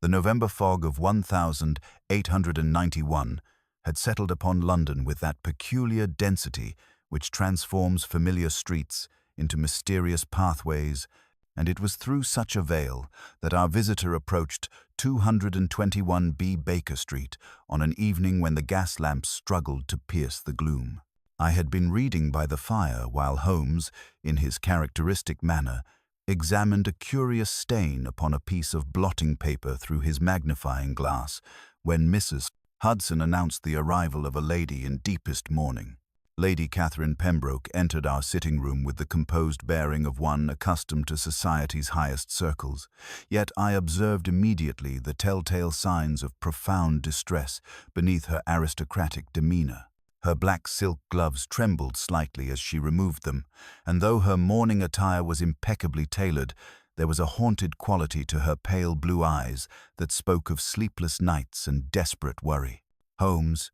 The November fog of 1891 had settled upon London with that peculiar density which transforms familiar streets into mysterious pathways, and it was through such a veil that our visitor approached 221B Baker Street on an evening when the gas lamps struggled to pierce the gloom. I had been reading by the fire while Holmes, in his characteristic manner, examined a curious stain upon a piece of blotting paper through his magnifying glass when Mrs. Hudson announced the arrival of a lady in deepest mourning. Lady Catherine Pembroke entered our sitting room with the composed bearing of one accustomed to society's highest circles, yet I observed immediately the telltale signs of profound distress beneath her aristocratic demeanor. Her black silk gloves trembled slightly as she removed them, and though her mourning attire was impeccably tailored, there was a haunted quality to her pale blue eyes that spoke of sleepless nights and desperate worry. Holmes,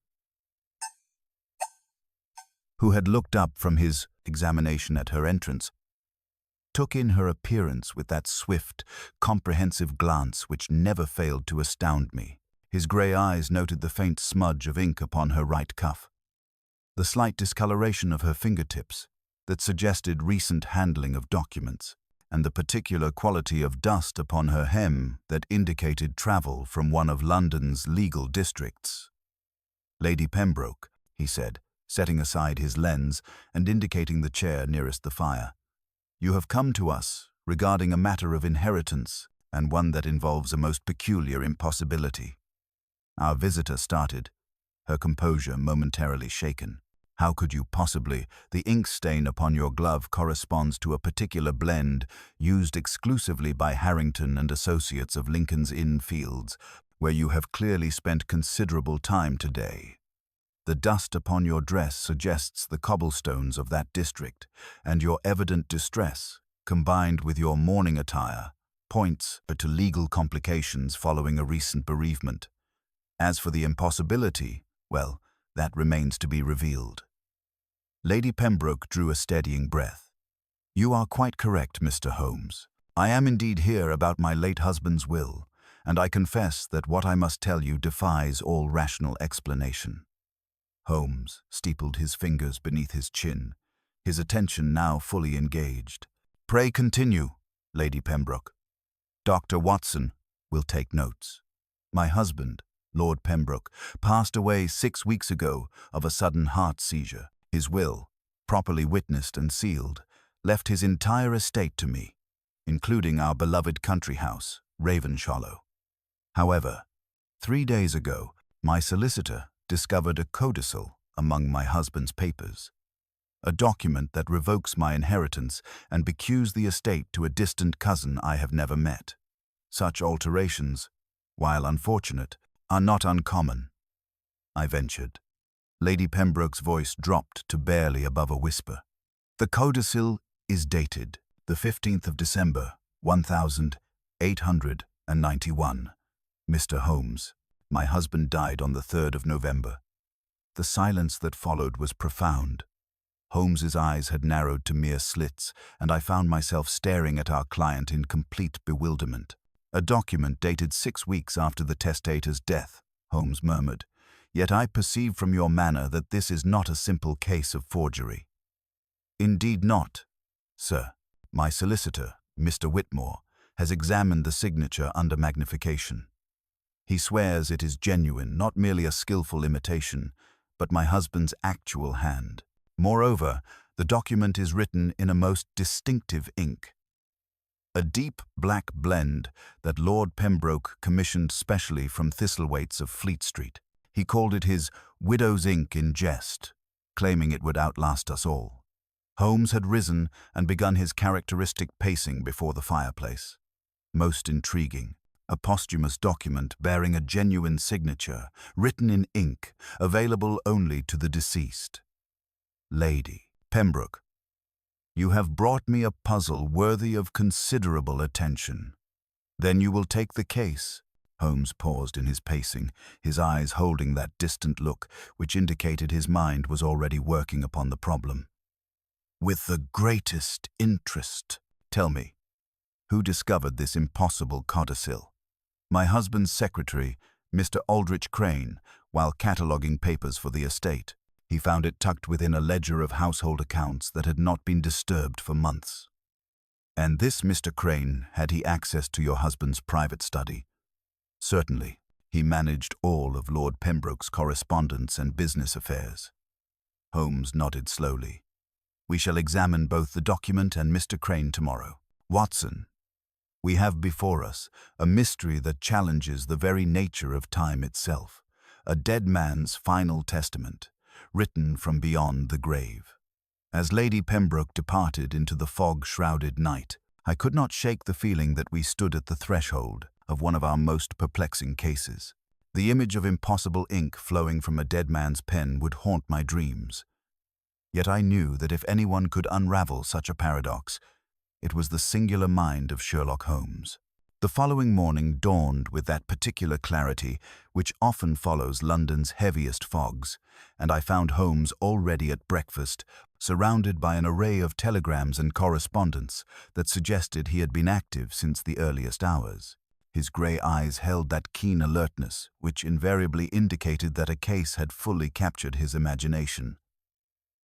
who had looked up from his examination at her entrance, took in her appearance with that swift, comprehensive glance which never failed to astound me. His grey eyes noted the faint smudge of ink upon her right cuff, the slight discoloration of her fingertips that suggested recent handling of documents, and the particular quality of dust upon her hem that indicated travel from one of London's legal districts. "Lady Pembroke," he said, setting aside his lens and indicating the chair nearest the fire, "you have come to us regarding a matter of inheritance, and one that involves a most peculiar impossibility." Our visitor started, her composure momentarily shaken. "How could you possibly? The ink stain upon your glove corresponds to a particular blend used exclusively by Harrington and Associates of Lincoln's Inn Fields, where you have clearly spent considerable time today. The dust upon your dress suggests the cobblestones of that district, and your evident distress, combined with your mourning attire, points to legal complications following a recent bereavement. As for the impossibility, well, that remains to be revealed." Lady Pembroke drew a steadying breath. "You are quite correct, Mr. Holmes. I am indeed here about my late husband's will, and I confess that what I must tell you defies all rational explanation." Holmes steepled his fingers beneath his chin, his attention now fully engaged. "Pray continue, Lady Pembroke. Dr. Watson will take notes. My husband, Lord Pembroke, passed away 6 weeks ago of a sudden heart seizure. His will, properly witnessed and sealed, left his entire estate to me, including our beloved country house, Ravenshallow. However, 3 days ago, my solicitor discovered a codicil among my husband's papers, a document that revokes my inheritance and bequeaths the estate to a distant cousin I have never met. Such alterations, while unfortunate, are not uncommon," I ventured. Lady Pembroke's voice dropped to barely above a whisper. "The codicil is dated the 15th of December, 1891. Mr. Holmes, my husband died on the 3rd of November. The silence that followed was profound. Holmes's eyes had narrowed to mere slits, and I found myself staring at our client in complete bewilderment. "A document dated 6 weeks after the testator's death," Holmes murmured. "Yet I perceive from your manner that this is not a simple case of forgery." "Indeed not, sir. My solicitor, Mr. Whitmore, has examined the signature under magnification. He swears it is genuine, not merely a skillful imitation, but my husband's actual hand. Moreover, the document is written in a most distinctive ink, a deep black blend that Lord Pembroke commissioned specially from Thistlethwaite's of Fleet Street. He called it his widow's ink in jest, claiming it would outlast us all." Holmes had risen and begun his characteristic pacing before the fireplace. "Most intriguing. A posthumous document bearing a genuine signature, written in ink, available only to the deceased. Lady Pembroke, you have brought me a puzzle worthy of considerable attention. Then you will take the case." Holmes paused in his pacing, his eyes holding that distant look which indicated his mind was already working upon the problem. "With the greatest interest. Tell me, who discovered this impossible codicil?" My husband's secretary, Mr. Aldrich Crane, while cataloguing papers for the estate. He found it tucked within a ledger of household accounts that had not been disturbed for months. And this Mr. Crane, had he access to your husband's private study? Certainly. He managed all of Lord Pembroke's correspondence and business affairs. Holmes nodded slowly. We shall examine both the document and Mr. Crane tomorrow. Watson, we have before us a mystery that challenges the very nature of time itself, a dead man's final testament, written from beyond the grave. As Lady Pembroke departed into the fog-shrouded night, I could not shake the feeling that we stood at the threshold of one of our most perplexing cases. The image of impossible ink flowing from a dead man's pen would haunt my dreams. Yet I knew that if anyone could unravel such a paradox, it was the singular mind of Sherlock Holmes. The following morning dawned with that particular clarity which often follows London's heaviest fogs, and I found Holmes already at breakfast, surrounded by an array of telegrams and correspondence that suggested he had been active since the earliest hours. His grey eyes held that keen alertness which invariably indicated that a case had fully captured his imagination.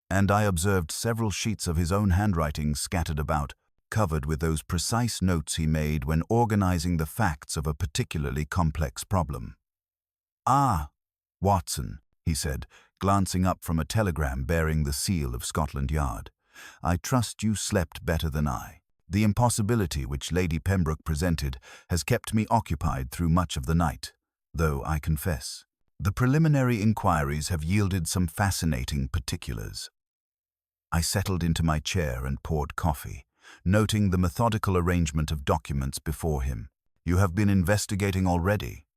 And I observed several sheets of his own handwriting scattered about, covered with those precise notes he made when organizing the facts of a particularly complex problem. "Ah, Watson," he said, glancing up from a telegram bearing the seal of Scotland Yard. "I trust you slept better than I. The impossibility which Lady Pembroke presented has kept me occupied through much of the night, though I confess, the preliminary inquiries have yielded some fascinating particulars." I settled into my chair and poured coffee, noting the methodical arrangement of documents before him. "You have been investigating already?"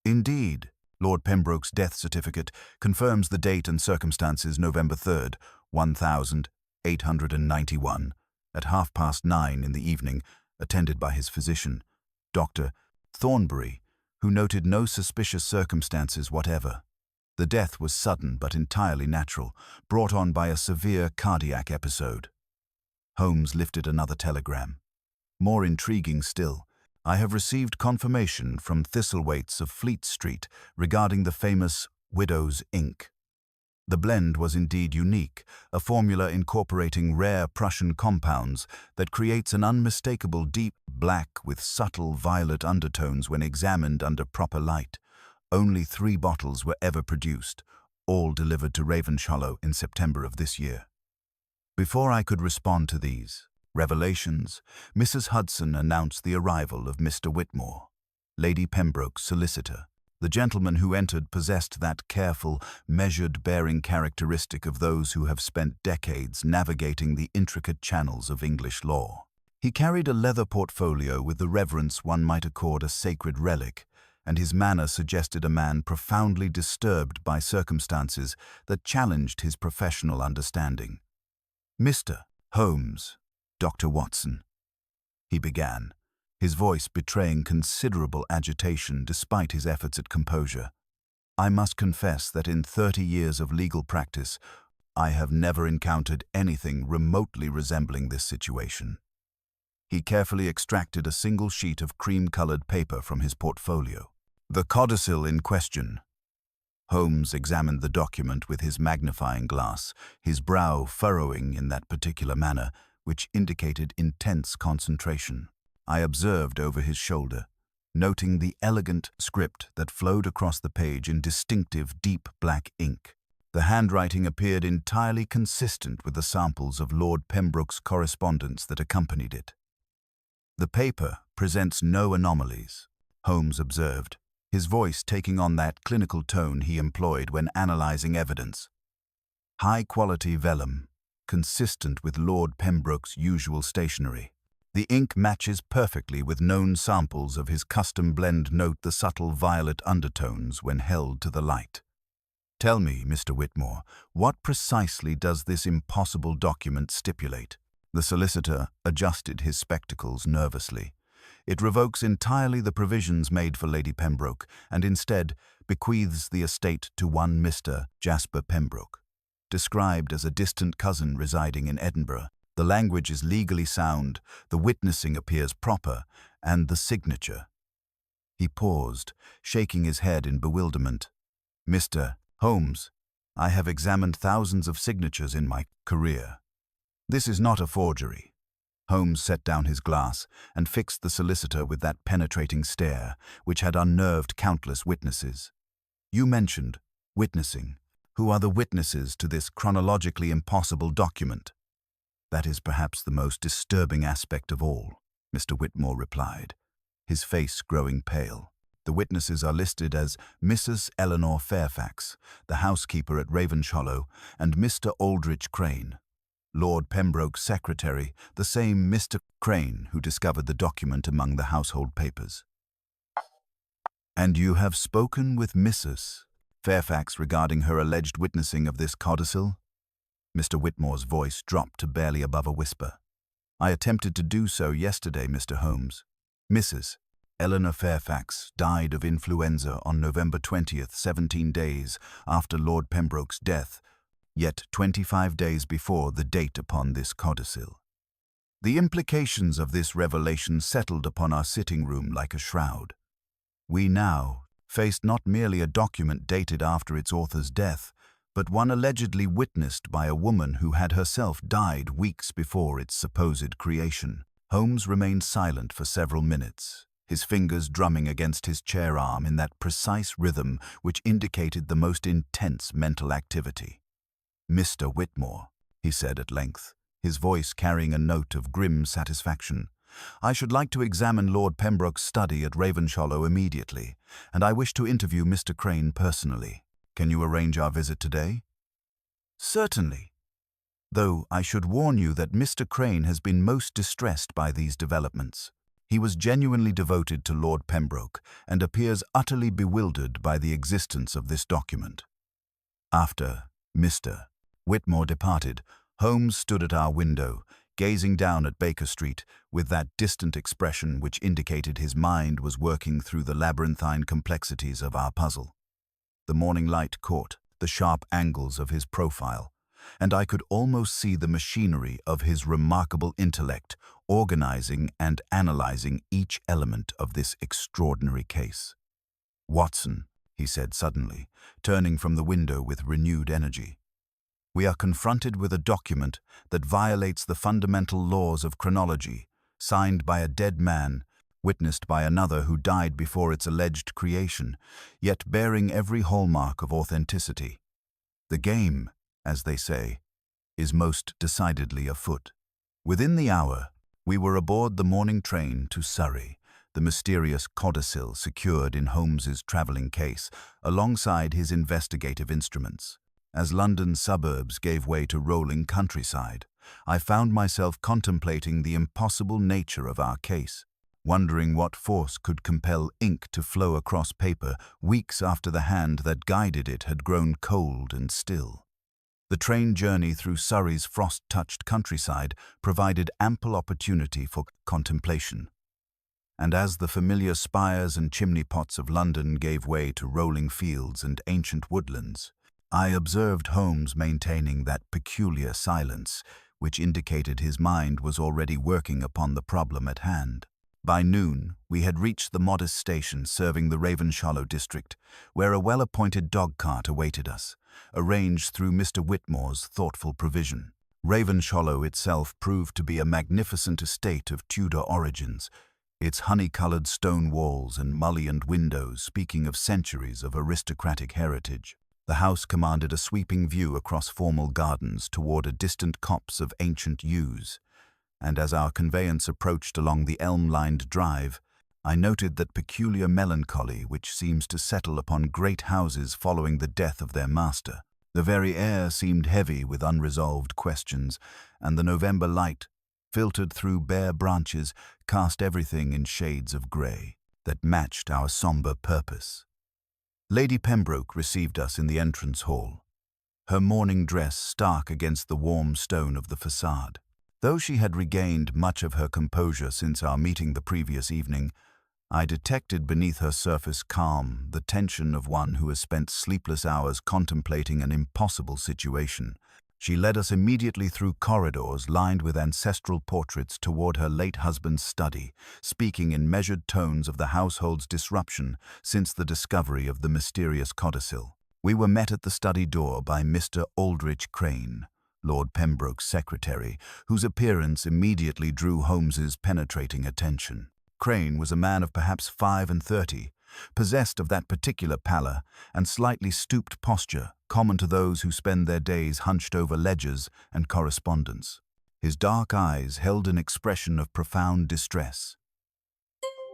"Indeed. Lord Pembroke's death certificate confirms the date and circumstances November 3rd, 1891, at 9:30 in the evening, attended by his physician, Dr. Thornbury, who noted no suspicious circumstances whatever. The death was sudden but entirely natural, brought on by a severe cardiac episode." Holmes lifted another telegram. "More intriguing still, I have received confirmation from Thistlethwaite's of Fleet Street regarding the famous widow's ink. The blend was indeed unique, a formula incorporating rare Prussian compounds that creates an unmistakable deep black with subtle violet undertones when examined under proper light. Only 3 bottles were ever produced, all delivered to Ravenshollow in September of this year." Before I could respond to these revelations, Mrs. Hudson announced the arrival of Mr. Whitmore, Lady Pembroke's solicitor. The gentleman who entered possessed that careful, measured bearing characteristic of those who have spent decades navigating the intricate channels of English law. He carried a leather portfolio with the reverence one might accord a sacred relic, and his manner suggested a man profoundly disturbed by circumstances that challenged his professional understanding. "Mr. Holmes, Dr. Watson," he began, his voice betraying considerable agitation despite his efforts at composure. "I must confess that in 30 years of legal practice, I have never encountered anything remotely resembling this situation." He carefully extracted a single sheet of cream-colored paper from his portfolio. "The codicil in question." Holmes examined the document with his magnifying glass, his brow furrowing in that particular manner which indicated intense concentration. I observed over his shoulder, noting the elegant script that flowed across the page in distinctive deep black ink. The handwriting appeared entirely consistent with the samples of Lord Pembroke's correspondence that accompanied it. "The paper presents no anomalies," Holmes observed, his voice taking on that clinical tone he employed when analyzing evidence. "High-quality vellum, consistent with Lord Pembroke's usual stationery. The ink matches perfectly with known samples of his custom blend. Note the subtle violet undertones when held to the light. Tell me, Mr. Whitmore, what precisely does this impossible document stipulate?" The solicitor adjusted his spectacles nervously. "It revokes entirely the provisions made for Lady Pembroke, and instead bequeaths the estate to one Mr. Jasper Pembroke, described as a distant cousin residing in Edinburgh. The language is legally sound, the witnessing appears proper, and the signature." He paused, shaking his head in bewilderment. "Mr. Holmes, I have examined thousands of signatures in my career. This is not a forgery." Holmes set down his glass and fixed the solicitor with that penetrating stare which had unnerved countless witnesses. "You mentioned witnessing. Who are the witnesses to this chronologically impossible document?" "That is perhaps the most disturbing aspect of all," Mr. Whitmore replied, his face growing pale. "The witnesses are listed as Mrs. Eleanor Fairfax, the housekeeper at Ravenshollow, and Mr. Aldrich Crane, Lord Pembroke's secretary, the same Mr. Crane who discovered the document among the household papers." "And you have spoken with Mrs. Fairfax regarding her alleged witnessing of this codicil?" Mr. Whitmore's voice dropped to barely above a whisper. "I attempted to do so yesterday, Mr. Holmes. Mrs. Eleanor Fairfax died of influenza on November 20th, 17 days after Lord Pembroke's death, yet 25 days before the date upon this codicil." The implications of this revelation settled upon our sitting room like a shroud. We now faced not merely a document dated after its author's death, but one allegedly witnessed by a woman who had herself died weeks before its supposed creation. Holmes remained silent for several minutes, his fingers drumming against his chair arm in that precise rhythm which indicated the most intense mental activity. "Mr. Whitmore," he said at length, his voice carrying a note of grim satisfaction, "I should like to examine Lord Pembroke's study at Ravenshollow immediately, and I wish to interview Mr. Crane personally. Can you arrange our visit today?" "Certainly. Though I should warn you that Mr. Crane has been most distressed by these developments. He was genuinely devoted to Lord Pembroke and appears utterly bewildered by the existence of this document." After Mr. Whitmore departed, Holmes stood at our window, gazing down at Baker Street with that distant expression which indicated his mind was working through the labyrinthine complexities of our puzzle. The morning light caught the sharp angles of his profile, and I could almost see the machinery of his remarkable intellect organizing and analyzing each element of this extraordinary case. "Watson," he said suddenly, turning from the window with renewed energy, "we are confronted with a document that violates the fundamental laws of chronology, signed by a dead man, witnessed by another who died before its alleged creation, yet bearing every hallmark of authenticity. The game, as they say, is most decidedly afoot." Within the hour, we were aboard the morning train to Surrey, the mysterious codicil secured in Holmes's travelling case, alongside his investigative instruments. As London's suburbs gave way to rolling countryside, I found myself contemplating the impossible nature of our case, wondering what force could compel ink to flow across paper weeks after the hand that guided it had grown cold and still. The train journey through Surrey's frost-touched countryside provided ample opportunity for contemplation. And as the familiar spires and chimney-pots of London gave way to rolling fields and ancient woodlands, I observed Holmes maintaining that peculiar silence which indicated his mind was already working upon the problem at hand. By noon, we had reached the modest station serving the Ravenshollow district, where a well-appointed dog-cart awaited us, arranged through Mr. Whitmore's thoughtful provision. Ravenshollow itself proved to be a magnificent estate of Tudor origins, its honey-coloured stone walls and mullioned windows speaking of centuries of aristocratic heritage. The house commanded a sweeping view across formal gardens toward a distant copse of ancient yews, and as our conveyance approached along the elm-lined drive, I noted that peculiar melancholy which seems to settle upon great houses following the death of their master. The very air seemed heavy with unresolved questions, and the November light, filtered through bare branches, cast everything in shades of grey that matched our sombre purpose. Lady Pembroke received us in the entrance hall, her mourning dress stark against the warm stone of the facade. Though she had regained much of her composure since our meeting the previous evening, I detected beneath her surface calm the tension of one who has spent sleepless hours contemplating an impossible situation. She led us immediately through corridors lined with ancestral portraits toward her late husband's study, speaking in measured tones of the household's disruption since the discovery of the mysterious codicil. We were met at the study door by Mr. Aldrich Crane, Lord Pembroke's secretary, whose appearance immediately drew Holmes's penetrating attention. Crane was a man of perhaps 35, possessed of that particular pallor and slightly stooped posture common to those who spend their days hunched over ledgers and correspondence. His dark eyes held an expression of profound distress,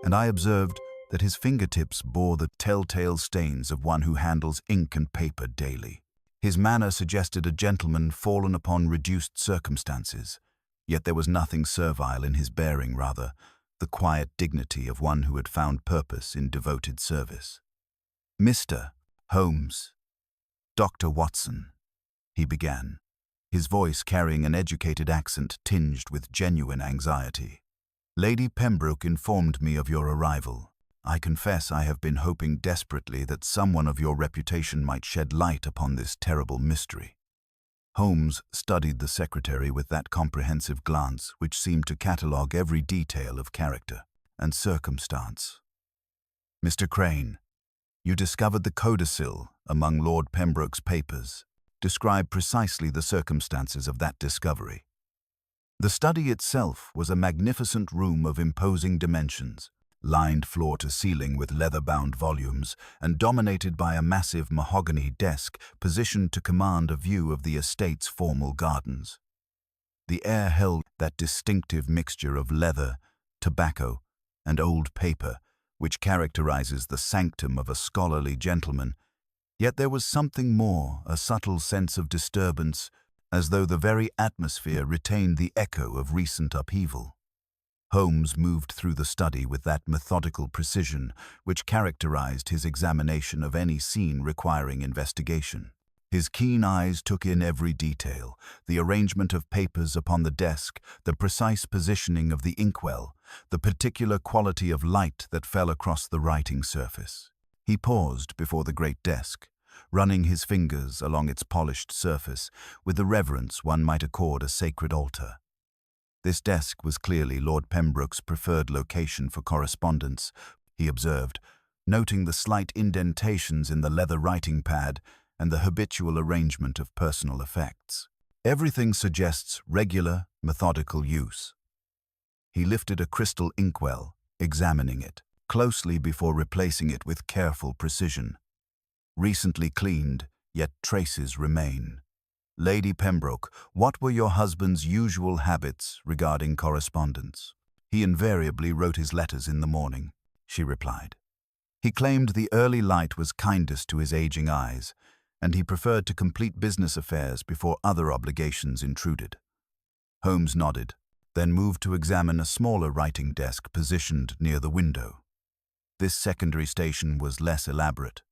and I observed that his fingertips bore the telltale stains of one who handles ink and paper daily. His manner suggested a gentleman fallen upon reduced circumstances, yet there was nothing servile in his bearing, rather the quiet dignity of one who had found purpose in devoted service. "Mr. Holmes, Dr. Watson," he began, his voice carrying an educated accent tinged with genuine anxiety. "Lady Pembroke informed me of your arrival. I confess I have been hoping desperately that someone of your reputation might shed light upon this terrible mystery." Holmes studied the secretary with that comprehensive glance which seemed to catalogue every detail of character and circumstance. "Mr. Crane, you discovered the codicil among Lord Pembroke's papers. Describe precisely the circumstances of that discovery." The study itself was a magnificent room of imposing dimensions, lined floor to ceiling with leather-bound volumes and dominated by a massive mahogany desk positioned to command a view of the estate's formal gardens. The air held that distinctive mixture of leather, tobacco, and old paper which characterizes the sanctum of a scholarly gentleman, yet there was something more, a subtle sense of disturbance, as though the very atmosphere retained the echo of recent upheaval. Holmes moved through the study with that methodical precision which characterized his examination of any scene requiring investigation. His keen eyes took in every detail, the arrangement of papers upon the desk, the precise positioning of the inkwell, the particular quality of light that fell across the writing surface. He paused before the great desk, running his fingers along its polished surface with the reverence one might accord a sacred altar. This desk was clearly Lord Pembroke's preferred location for correspondence, he observed, noting the slight indentations in the leather writing pad and the habitual arrangement of personal effects. Everything suggests regular, methodical use. He lifted a crystal inkwell, examining it closely before replacing it with careful precision. Recently cleaned, yet traces remain. "Lady Pembroke, what were your husband's usual habits regarding correspondence?" "He invariably wrote his letters in the morning," she replied. "He claimed the early light was kindest to his aging eyes, and he preferred to complete business affairs before other obligations intruded." Holmes nodded, then moved to examine a smaller writing desk positioned near the window. This secondary station was less elaborate,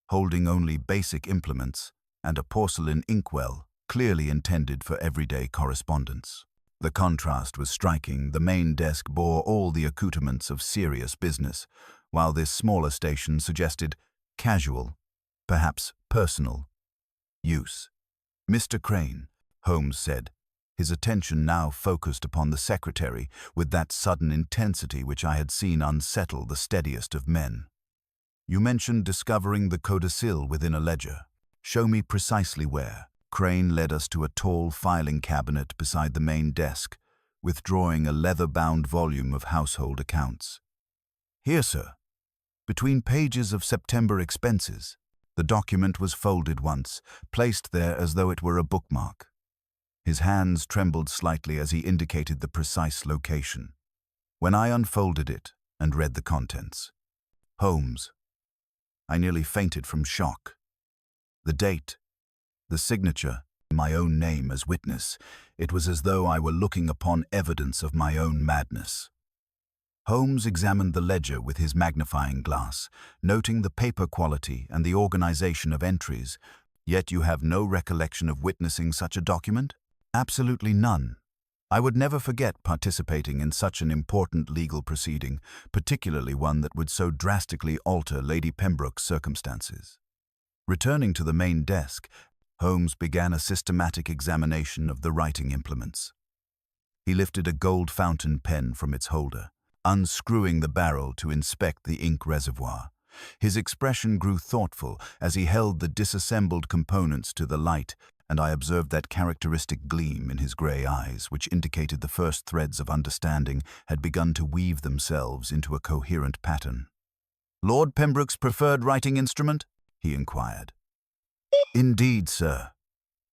holding only basic implements and a porcelain inkwell clearly intended for everyday correspondence. The contrast was striking. The main desk bore all the accoutrements of serious business, while this smaller station suggested casual, perhaps personal, use. "Mr. Crane," Holmes said, his attention now focused upon the secretary with that sudden intensity which I had seen unsettle the steadiest of men. "You mentioned discovering the codicil within a ledger. Show me precisely where." Crane led us to a tall filing cabinet beside the main desk, withdrawing a leather-bound volume of household accounts. "Here, sir, between pages of September expenses." The document was folded once, placed there as though it were a bookmark. His hands trembled slightly as he indicated the precise location. When I unfolded it and read the contents, Holmes, I nearly fainted from shock. The date, the signature, my own name as witness, it was as though I were looking upon evidence of my own madness. Holmes examined the ledger with his magnifying glass, noting the paper quality and the organization of entries. "Yet you have no recollection of witnessing such a document?" "Absolutely none. I would never forget participating in such an important legal proceeding, particularly one that would so drastically alter Lady Pembroke's circumstances." Returning to the main desk, Holmes began a systematic examination of the writing implements. He lifted a gold fountain pen from its holder, unscrewing the barrel to inspect the ink reservoir. His expression grew thoughtful as he held the disassembled components to the light, and I observed that characteristic gleam in his grey eyes, which indicated the first threads of understanding had begun to weave themselves into a coherent pattern. "Lord Pembroke's preferred writing instrument?" he inquired. "Indeed, sir.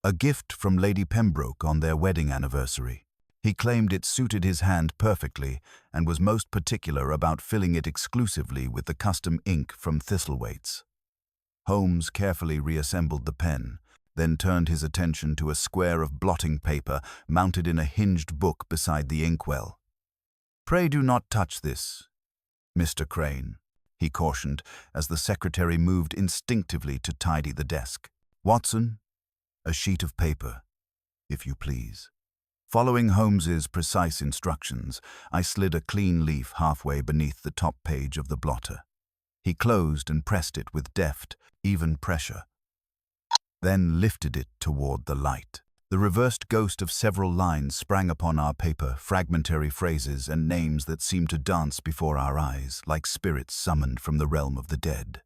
A gift from Lady Pembroke on their wedding anniversary. He claimed it suited his hand perfectly and was most particular about filling it exclusively with the custom ink from Thistlethwaite's." Holmes carefully reassembled the pen, then turned his attention to a square of blotting paper mounted in a hinged book beside the inkwell. "Pray do not touch this, Mr. Crane," he cautioned as the secretary moved instinctively to tidy the desk. "Watson, a sheet of paper, if you please." Following Holmes's precise instructions, I slid a clean leaf halfway beneath the top page of the blotter. He closed and pressed it with deft, even pressure, then lifted it toward the light. The reversed ghost of several lines sprang upon our paper, fragmentary phrases and names that seemed to dance before our eyes, like spirits summoned from the realm of the dead.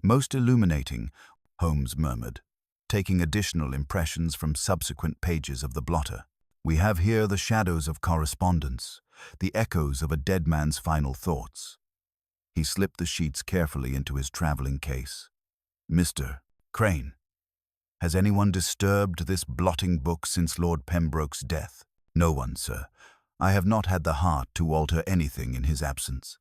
"Most illuminating," Holmes murmured, taking additional impressions from subsequent pages of the blotter. "We have here the shadows of correspondence, the echoes of a dead man's final thoughts." He slipped the sheets carefully into his traveling case. "Mr. Crane, has anyone disturbed this blotting book since Lord Pembroke's death?" "No one, sir. I have not had the heart to alter anything in his absence."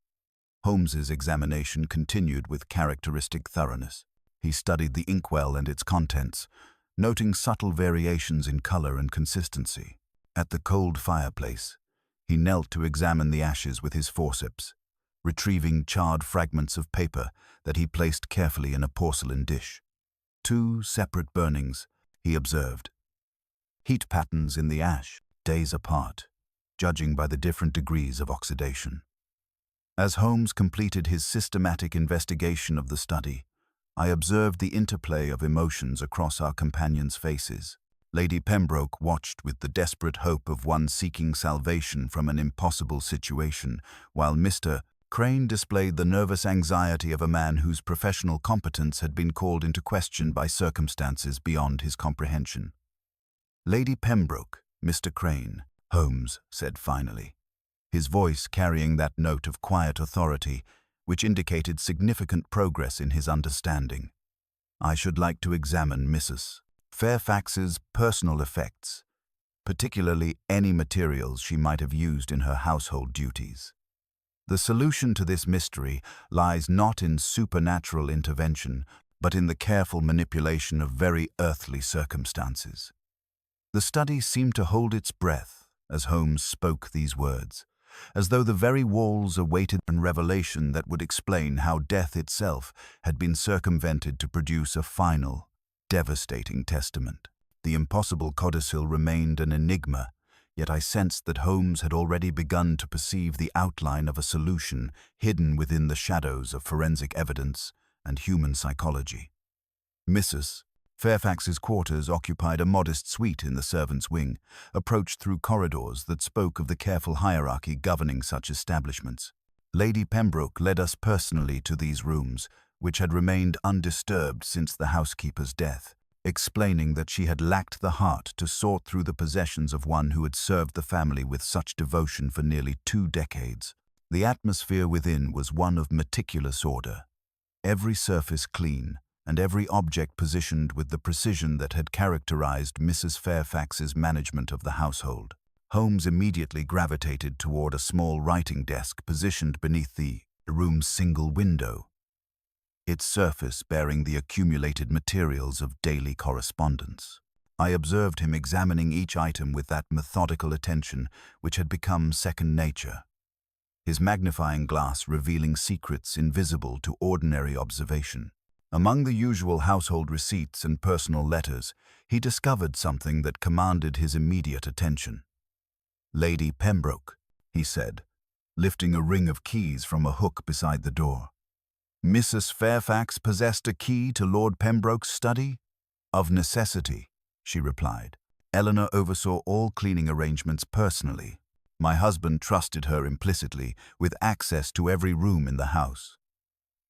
Holmes's examination continued with characteristic thoroughness. He studied the inkwell and its contents, noting subtle variations in color and consistency. At the cold fireplace, he knelt to examine the ashes with his forceps, retrieving charred fragments of paper that he placed carefully in a porcelain dish. 2 separate burnings, he observed. Heat patterns in the ash, days apart, judging by the different degrees of oxidation. As Holmes completed his systematic investigation of the study, I observed the interplay of emotions across our companions' faces. Lady Pembroke watched with the desperate hope of one seeking salvation from an impossible situation, while Mr. Crane displayed the nervous anxiety of a man whose professional competence had been called into question by circumstances beyond his comprehension. "Lady Pembroke, Mr. Crane," Holmes said finally, his voice carrying that note of quiet authority which indicated significant progress in his understanding. "I should like to examine Mrs. Fairfax's personal effects, particularly any materials she might have used in her household duties. The solution to this mystery lies not in supernatural intervention, but in the careful manipulation of very earthly circumstances." The study seemed to hold its breath as Holmes spoke these words, as though the very walls awaited a revelation that would explain how death itself had been circumvented to produce a final, devastating testament. The impossible codicil remained an enigma, yet I sensed that Holmes had already begun to perceive the outline of a solution hidden within the shadows of forensic evidence and human psychology. Mrs. Fairfax's quarters occupied a modest suite in the servants' wing, approached through corridors that spoke of the careful hierarchy governing such establishments. Lady Pembroke led us personally to these rooms, which had remained undisturbed since the housekeeper's death, explaining that she had lacked the heart to sort through the possessions of one who had served the family with such devotion for nearly 2 decades. The atmosphere within was one of meticulous order, every surface clean, and every object positioned with the precision that had characterized Mrs. Fairfax's management of the household. Holmes immediately gravitated toward a small writing desk positioned beneath the room's single window, its surface bearing the accumulated materials of daily correspondence. I observed him examining each item with that methodical attention which had become second nature, his magnifying glass revealing secrets invisible to ordinary observation. Among the usual household receipts and personal letters, he discovered something that commanded his immediate attention. "Lady Pembroke," he said, lifting a ring of keys from a hook beside the door. "Mrs. Fairfax possessed a key to Lord Pembroke's study?" "Of necessity," she replied. "Eleanor oversaw all cleaning arrangements personally. My husband trusted her implicitly, with access to every room in the house."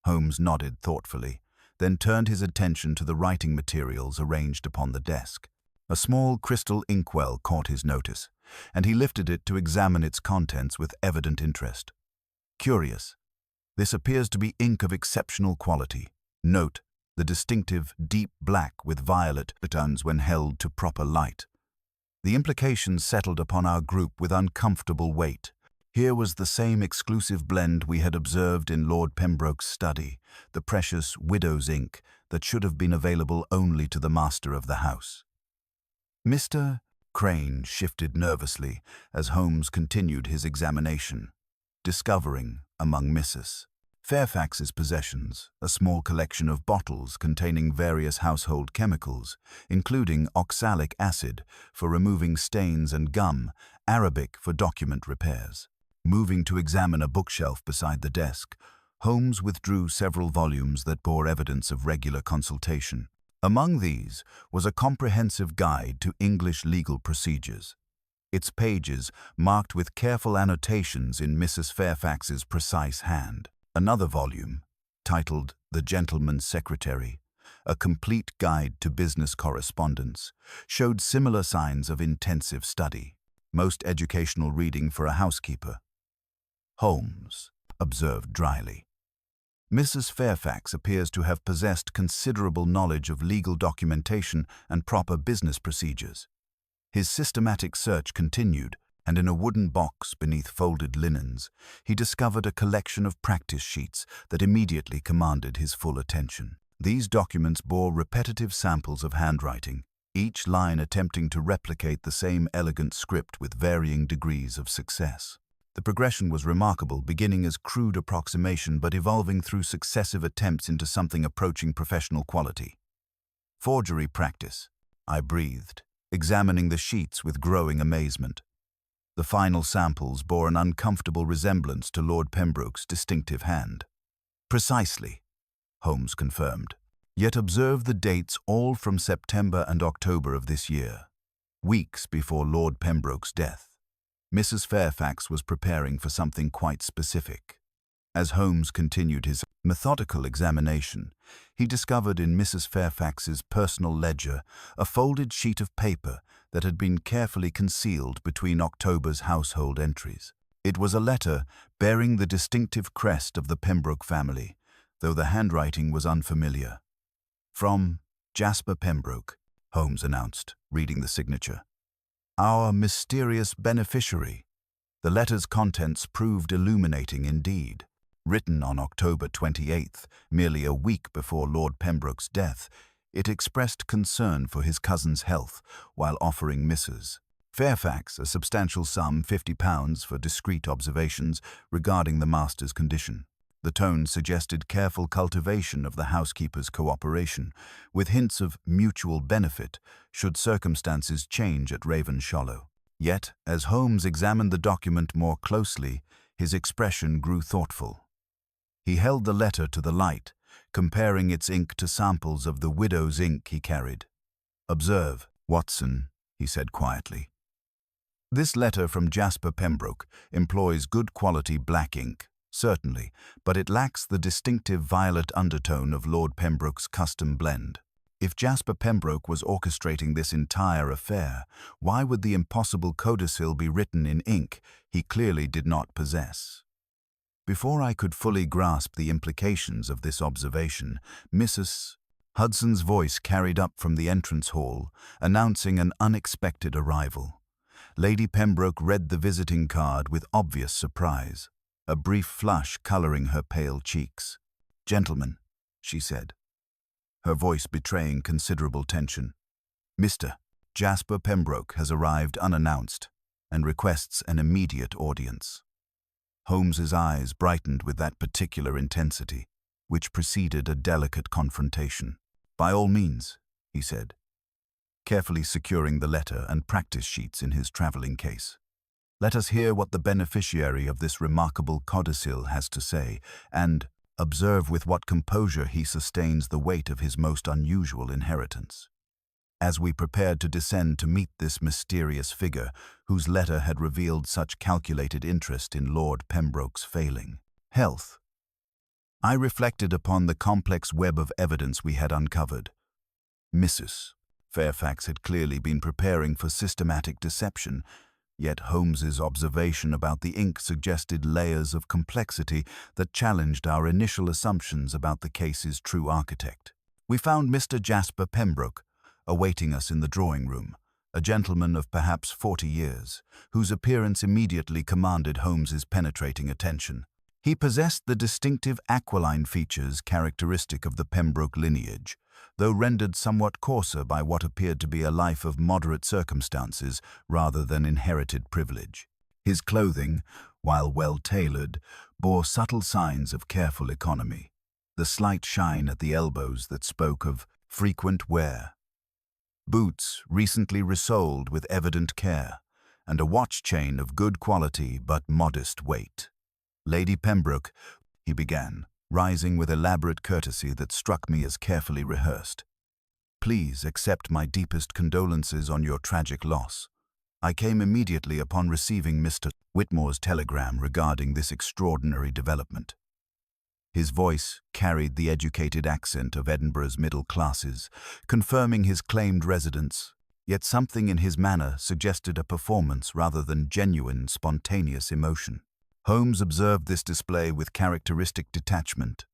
Holmes nodded thoughtfully, then turned his attention to the writing materials arranged upon the desk. A small crystal inkwell caught his notice, and he lifted it to examine its contents with evident interest. "Curious. This appears to be ink of exceptional quality. Note the distinctive deep black with violet tones when held to proper light." The implications settled upon our group with uncomfortable weight. Here was the same exclusive blend we had observed in Lord Pembroke's study, the precious widow's ink that should have been available only to the master of the house. Mr. Crane shifted nervously as Holmes continued his examination, discovering, among Mrs. Fairfax's possessions, a small collection of bottles containing various household chemicals, including oxalic acid for removing stains and gum, Arabic for document repairs. Moving to examine a bookshelf beside the desk, Holmes withdrew several volumes that bore evidence of regular consultation. Among these was a comprehensive guide to English legal procedures, its pages marked with careful annotations in Mrs. Fairfax's precise hand. Another volume, titled The Gentleman's Secretary, a complete guide to business correspondence, showed similar signs of intensive study, most educational reading for a housekeeper. Holmes observed dryly. "Mrs. Fairfax appears to have possessed considerable knowledge of legal documentation and proper business procedures." His systematic search continued, and in a wooden box beneath folded linens, he discovered a collection of practice sheets that immediately commanded his full attention. These documents bore repetitive samples of handwriting, each line attempting to replicate the same elegant script with varying degrees of success. The progression was remarkable, beginning as crude approximation but evolving through successive attempts into something approaching professional quality. "Forgery practice," I breathed, examining the sheets with growing amazement. The final samples bore an uncomfortable resemblance to Lord Pembroke's distinctive hand. "Precisely," Holmes confirmed. "Yet observe the dates all from September and October of this year, weeks before Lord Pembroke's death. Mrs. Fairfax was preparing for something quite specific." As Holmes continued his methodical examination, he discovered in Mrs. Fairfax's personal ledger a folded sheet of paper that had been carefully concealed between October's household entries. It was a letter bearing the distinctive crest of the Pembroke family, though the handwriting was unfamiliar. "From Jasper Pembroke," Holmes announced, reading the signature. "Our mysterious beneficiary." The letter's contents proved illuminating indeed. Written on October 28th, merely a week before Lord Pembroke's death, it expressed concern for his cousin's health while offering Mrs. Fairfax a substantial sum, £50, for discreet observations regarding the master's condition. The tone suggested careful cultivation of the housekeeper's cooperation, with hints of mutual benefit should circumstances change at Ravenshallow. Yet, as Holmes examined the document more closely, his expression grew thoughtful. He held the letter to the light, comparing its ink to samples of the widow's ink he carried. "Observe, Watson," he said quietly. "This letter from Jasper Pembroke employs good quality black ink, certainly, but it lacks the distinctive violet undertone of Lord Pembroke's custom blend. If Jasper Pembroke was orchestrating this entire affair, why would the impossible codicil be written in ink he clearly did not possess?" Before I could fully grasp the implications of this observation, Mrs. Hudson's voice carried up from the entrance hall, announcing an unexpected arrival. Lady Pembroke read the visiting card with obvious surprise, a brief flush coloring her pale cheeks. "Gentlemen," she said, her voice betraying considerable tension, "Mr. Jasper Pembroke has arrived unannounced and requests an immediate audience." Holmes's eyes brightened with that particular intensity, which preceded a delicate confrontation. "By all means," he said, carefully securing the letter and practice sheets in his traveling case. "Let us hear what the beneficiary of this remarkable codicil has to say, and observe with what composure he sustains the weight of his most unusual inheritance." as we prepared to descend to meet this mysterious figure whose letter had revealed such calculated interest in Lord Pembroke's failing health. I reflected upon the complex web of evidence we had uncovered. Mrs. Fairfax had clearly been preparing for systematic deception, yet Holmes's observation about the ink suggested layers of complexity that challenged our initial assumptions about the case's true architect. We found Mr. Jasper Pembroke awaiting us in the drawing room, a gentleman of perhaps 40 years, whose appearance immediately commanded Holmes's penetrating attention. He possessed the distinctive aquiline features characteristic of the Pembroke lineage, though rendered somewhat coarser by what appeared to be a life of moderate circumstances rather than inherited privilege. His clothing, while well-tailored, bore subtle signs of careful economy, the slight shine at the elbows that spoke of frequent wear, boots recently resoled with evident care, and a watch chain of good quality but modest weight. "Lady Pembroke," he began, rising with elaborate courtesy that struck me as carefully rehearsed. "Please accept my deepest condolences on your tragic loss. I came immediately upon receiving Mr. Whitmore's telegram regarding this extraordinary development." His voice carried the educated accent of Edinburgh's middle classes, confirming his claimed residence, yet something in his manner suggested a performance rather than genuine, spontaneous emotion. Holmes observed this display with characteristic detachment,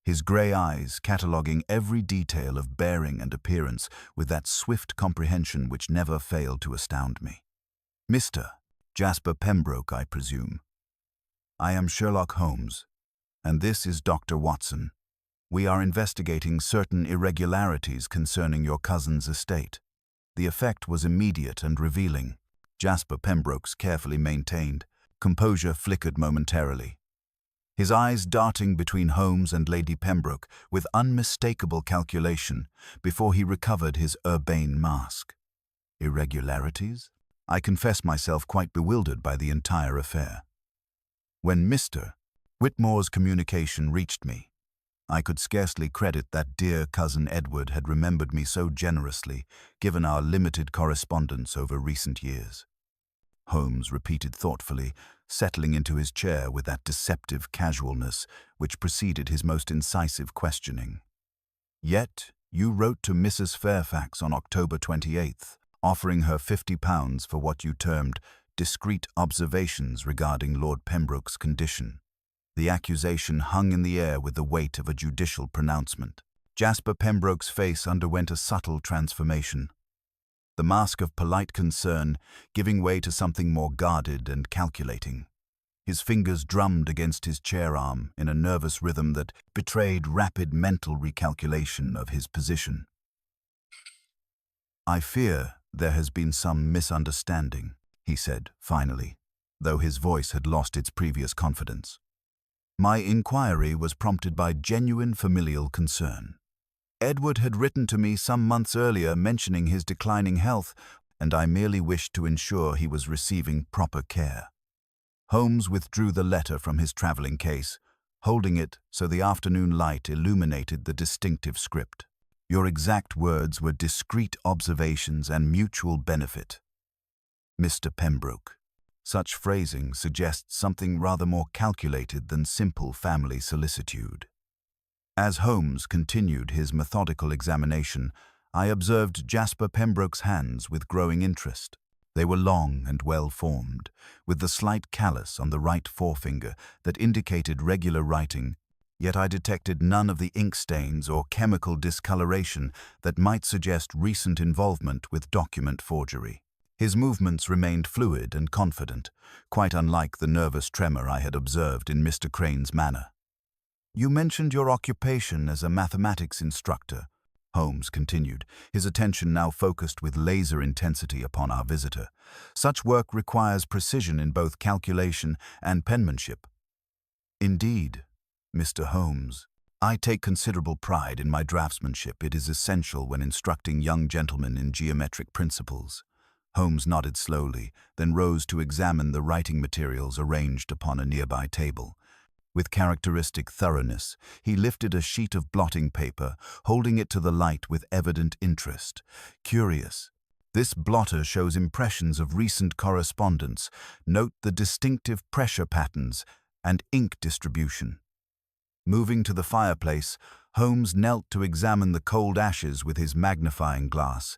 his grey eyes cataloguing every detail of bearing and appearance with that swift comprehension which never failed to astound me. "Mr. Jasper Pembroke, I presume. I am Sherlock Holmes, and this is Dr. Watson. We are investigating certain irregularities concerning your cousin's estate." The effect was immediate and revealing. Jasper Pembroke's carefully maintained composure flickered momentarily, his eyes darting between Holmes and Lady Pembroke with unmistakable calculation before he recovered his urbane mask. Irregularities? I confess myself quite bewildered by the entire affair. When Mr. Whitmore's communication reached me, I could scarcely credit that dear cousin Edward had remembered me so generously, given our limited correspondence over recent years. Holmes repeated thoughtfully, settling into his chair with that deceptive casualness which preceded his most incisive questioning. "Yet you wrote to Mrs. Fairfax on October 28th, offering her £50 for what you termed discreet observations regarding Lord Pembroke's condition." The accusation hung in the air with the weight of a judicial pronouncement. Jasper Pembroke's face underwent a subtle transformation, the mask of polite concern giving way to something more guarded and calculating. His fingers drummed against his chair arm in a nervous rhythm that betrayed rapid mental recalculation of his position. "I fear there has been some misunderstanding," he said finally, though his voice had lost its previous confidence. "My inquiry was prompted by genuine familial concern. Edward had written to me some months earlier mentioning his declining health, and I merely wished to ensure he was receiving proper care." Holmes withdrew the letter from his traveling case, holding it so the afternoon light illuminated the distinctive script. "Your exact words were discreet observations and mutual benefit, Mr. Pembroke." Such phrasing suggests something rather more calculated than simple family solicitude. As Holmes continued his methodical examination, I observed Jasper Pembroke's hands with growing interest. They were long and well-formed, with the slight callus on the right forefinger that indicated regular writing, yet I detected none of the ink stains or chemical discoloration that might suggest recent involvement with document forgery. His movements remained fluid and confident, quite unlike the nervous tremor I had observed in Mr. Crane's manner. "You mentioned your occupation as a mathematics instructor," Holmes continued, his attention now focused with laser intensity upon our visitor. "Such work requires precision in both calculation and penmanship." "Indeed, Mr. Holmes. I take considerable pride in my draftsmanship. It is essential when instructing young gentlemen in geometric principles." Holmes nodded slowly, then rose to examine the writing materials arranged upon a nearby table. With characteristic thoroughness, he lifted a sheet of blotting paper, holding it to the light with evident interest. Curious. This blotter shows impressions of recent correspondence. Note the distinctive pressure patterns and ink distribution. Moving to the fireplace, Holmes knelt to examine the cold ashes with his magnifying glass,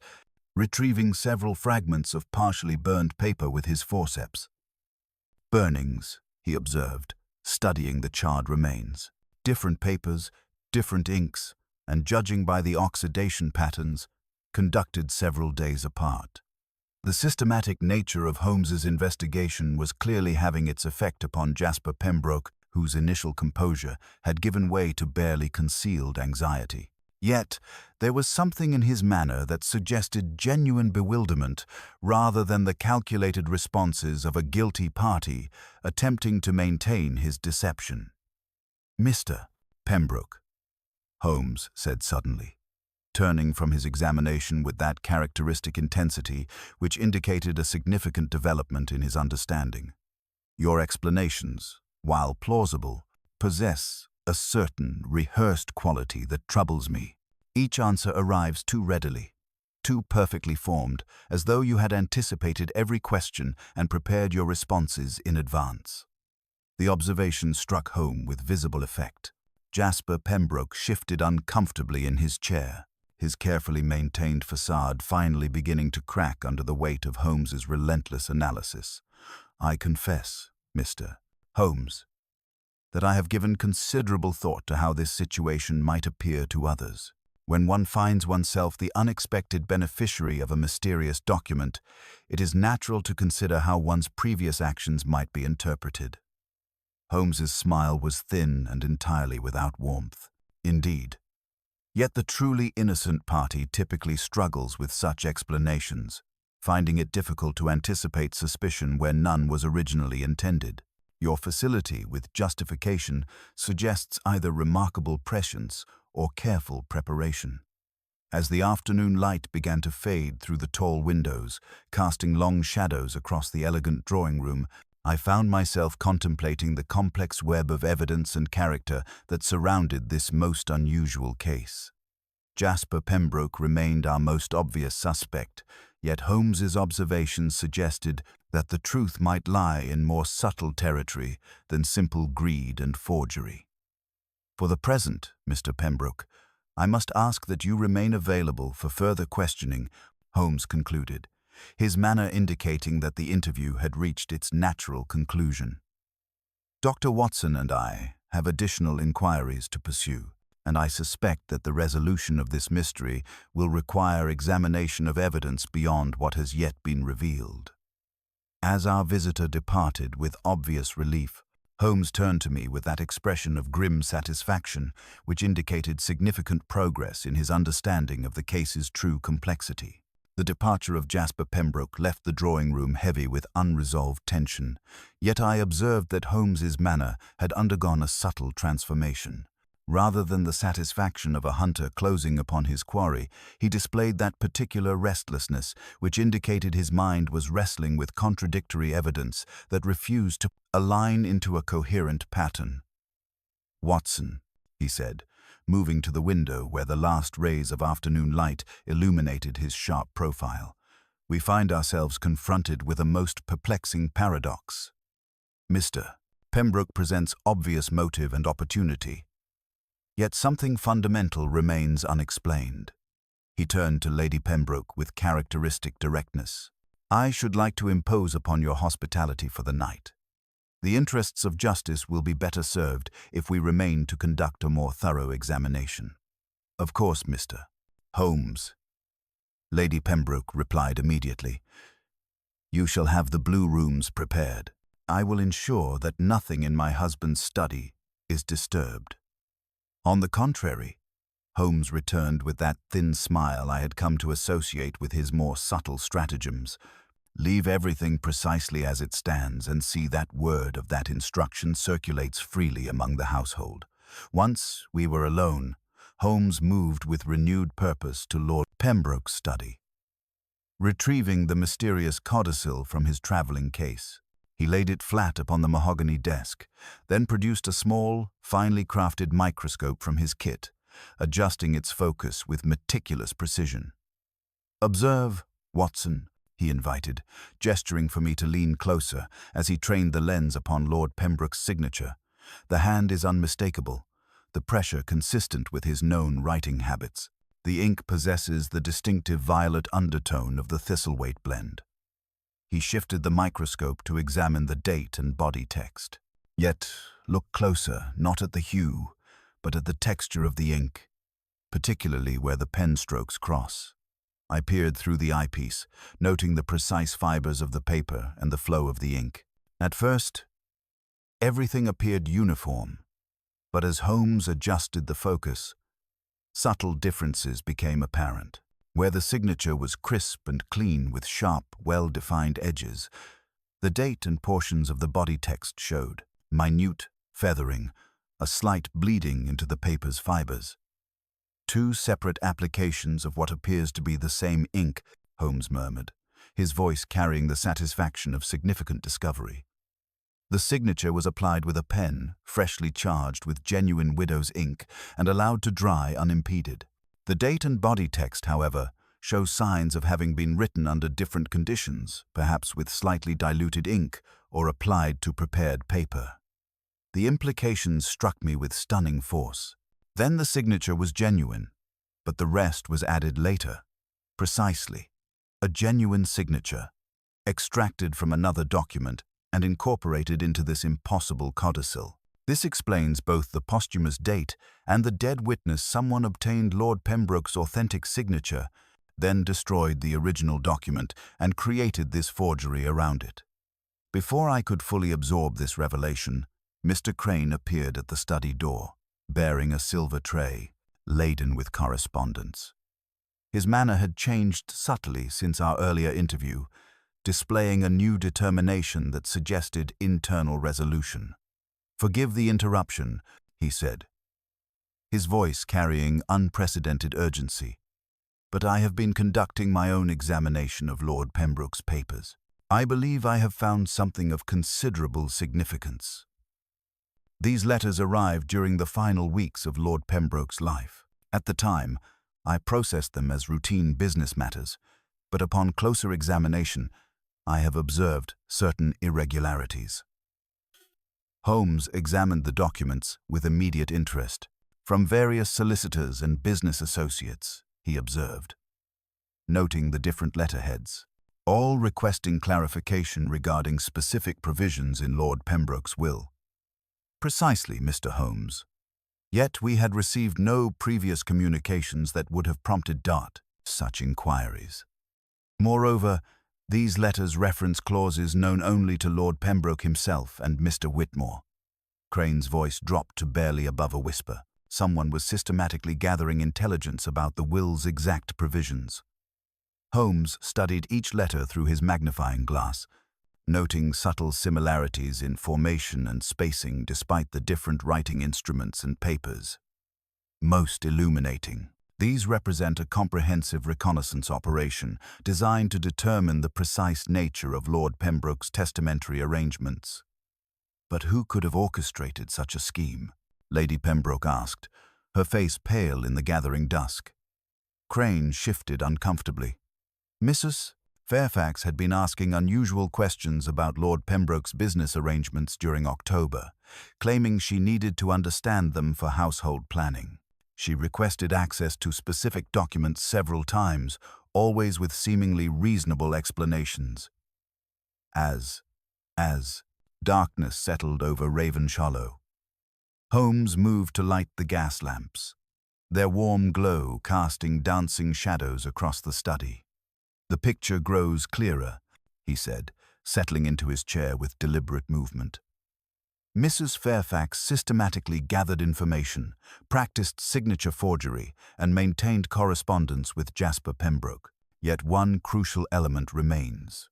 retrieving several fragments of partially burned paper with his forceps. Burnings, he observed, studying the charred remains. Different papers, different inks, and judging by the oxidation patterns, conducted several days apart. The systematic nature of Holmes's investigation was clearly having its effect upon Jasper Pembroke, whose initial composure had given way to barely concealed anxiety. Yet, there was something in his manner that suggested genuine bewilderment rather than the calculated responses of a guilty party attempting to maintain his deception. "Mr. Pembroke," Holmes said suddenly, turning from his examination with that characteristic intensity which indicated a significant development in his understanding. "Your explanations, while plausible, possess a certain rehearsed quality that troubles me. Each answer arrives too readily, too perfectly formed, as though you had anticipated every question and prepared your responses in advance." The observation struck home with visible effect. Jasper Pembroke shifted uncomfortably in his chair, his carefully maintained facade finally beginning to crack under the weight of Holmes's relentless analysis. "I confess, Mr. Holmes, that I have given considerable thought to how this situation might appear to others. When one finds oneself the unexpected beneficiary of a mysterious document, it is natural to consider how one's previous actions might be interpreted." Holmes's smile was thin and entirely without warmth. Indeed. Yet the truly innocent party typically struggles with such explanations, finding it difficult to anticipate suspicion where none was originally intended. Your facility with justification suggests either remarkable prescience or careful preparation. As the afternoon light began to fade through the tall windows, casting long shadows across the elegant drawing room, I found myself contemplating the complex web of evidence and character that surrounded this most unusual case. Jasper Pembroke remained our most obvious suspect, yet Holmes's observations suggested that the truth might lie in more subtle territory than simple greed and forgery. "For the present, Mr. Pembroke, I must ask that you remain available for further questioning," Holmes concluded, his manner indicating that the interview had reached its natural conclusion. "Dr. Watson and I have additional inquiries to pursue, and I suspect that the resolution of this mystery will require examination of evidence beyond what has yet been revealed." As our visitor departed with obvious relief, Holmes turned to me with that expression of grim satisfaction which indicated significant progress in his understanding of the case's true complexity. The departure of Jasper Pembroke left the drawing room heavy with unresolved tension, yet I observed that Holmes's manner had undergone a subtle transformation. Rather than the satisfaction of a hunter closing upon his quarry, he displayed that particular restlessness which indicated his mind was wrestling with contradictory evidence that refused to align into a coherent pattern. "Watson," he said, moving to the window where the last rays of afternoon light illuminated his sharp profile, "we find ourselves confronted with a most perplexing paradox. Mr. Pembroke presents obvious motive and opportunity, yet something fundamental remains unexplained." He turned to Lady Pembroke with characteristic directness. "I should like to impose upon your hospitality for the night. The interests of justice will be better served if we remain to conduct a more thorough examination." "Of course, Mr. Holmes," Lady Pembroke replied immediately. "You shall have the blue rooms prepared. I will ensure that nothing in my husband's study is disturbed." "On the contrary," Holmes returned with that thin smile I had come to associate with his more subtle stratagems. "Leave everything precisely as it stands and see that word of that instruction circulates freely among the household." Once we were alone, Holmes moved with renewed purpose to Lord Pembroke's study. Retrieving the mysterious codicil from his traveling case, He laid it flat upon the mahogany desk, then produced a small, finely crafted microscope from his kit, adjusting its focus with meticulous precision. "Observe, Watson," he invited, gesturing for me to lean closer as he trained the lens upon Lord Pembroke's signature. The hand is unmistakable, the pressure consistent with his known writing habits. The ink possesses the distinctive violet undertone of the Thistlethwaite blend. He shifted the microscope to examine the date and body text. Yet, look closer, not at the hue, but at the texture of the ink, particularly where the pen strokes cross. I peered through the eyepiece, noting the precise fibers of the paper and the flow of the ink. At first, everything appeared uniform, but as Holmes adjusted the focus, subtle differences became apparent. Where the signature was crisp and clean with sharp, well-defined edges, the date and portions of the body text showed minute feathering, a slight bleeding into the paper's fibers. "Two separate applications of what appears to be the same ink," Holmes murmured, his voice carrying the satisfaction of significant discovery. The signature was applied with a pen, freshly charged with genuine widow's ink and allowed to dry unimpeded. The date and body text, however, show signs of having been written under different conditions, perhaps with slightly diluted ink or applied to prepared paper. The implications struck me with stunning force. Then the signature was genuine, but the rest was added later. Precisely, a genuine signature, extracted from another document and incorporated into this impossible codicil. This explains both the posthumous date and the dead witness someone obtained Lord Pembroke's authentic signature, then destroyed the original document and created this forgery around it. Before I could fully absorb this revelation, Mr. Crane appeared at the study door, bearing a silver tray, laden with correspondence. His manner had changed subtly since our earlier interview, displaying a new determination that suggested internal resolution. "Forgive the interruption," he said, his voice carrying unprecedented urgency, "but I have been conducting my own examination of Lord Pembroke's papers. I believe I have found something of considerable significance. These letters arrived during the final weeks of Lord Pembroke's life. At the time, I processed them as routine business matters, but upon closer examination, I have observed certain irregularities." Holmes examined the documents with immediate interest. "From various solicitors and business associates," he observed, noting the different letterheads, all requesting clarification regarding specific provisions in Lord Pembroke's will. "Precisely, Mr. Holmes. Yet we had received no previous communications that would have prompted such inquiries. Moreover, these letters reference clauses known only to Lord Pembroke himself and Mr. Whitmore." Crane's voice dropped to barely above a whisper. Someone was systematically gathering intelligence about the will's exact provisions. Holmes studied each letter through his magnifying glass, noting subtle similarities in formation and spacing despite the different writing instruments and papers. "Most illuminating. These represent a comprehensive reconnaissance operation designed to determine the precise nature of Lord Pembroke's testamentary arrangements." "But who could have orchestrated such a scheme?" Lady Pembroke asked, her face pale in the gathering dusk. Crane shifted uncomfortably. Mrs. Fairfax had been asking unusual questions about Lord Pembroke's business arrangements during October, claiming she needed to understand them for household planning. She requested access to specific documents several times, always with seemingly reasonable explanations. As darkness settled over Ravenshallow, Holmes moved to light the gas lamps, their warm glow casting dancing shadows across the study. "The picture grows clearer," he said, settling into his chair with deliberate movement. Mrs. Fairfax systematically gathered information, practiced signature forgery, and maintained correspondence with Jasper Pembroke. Yet one crucial element remains.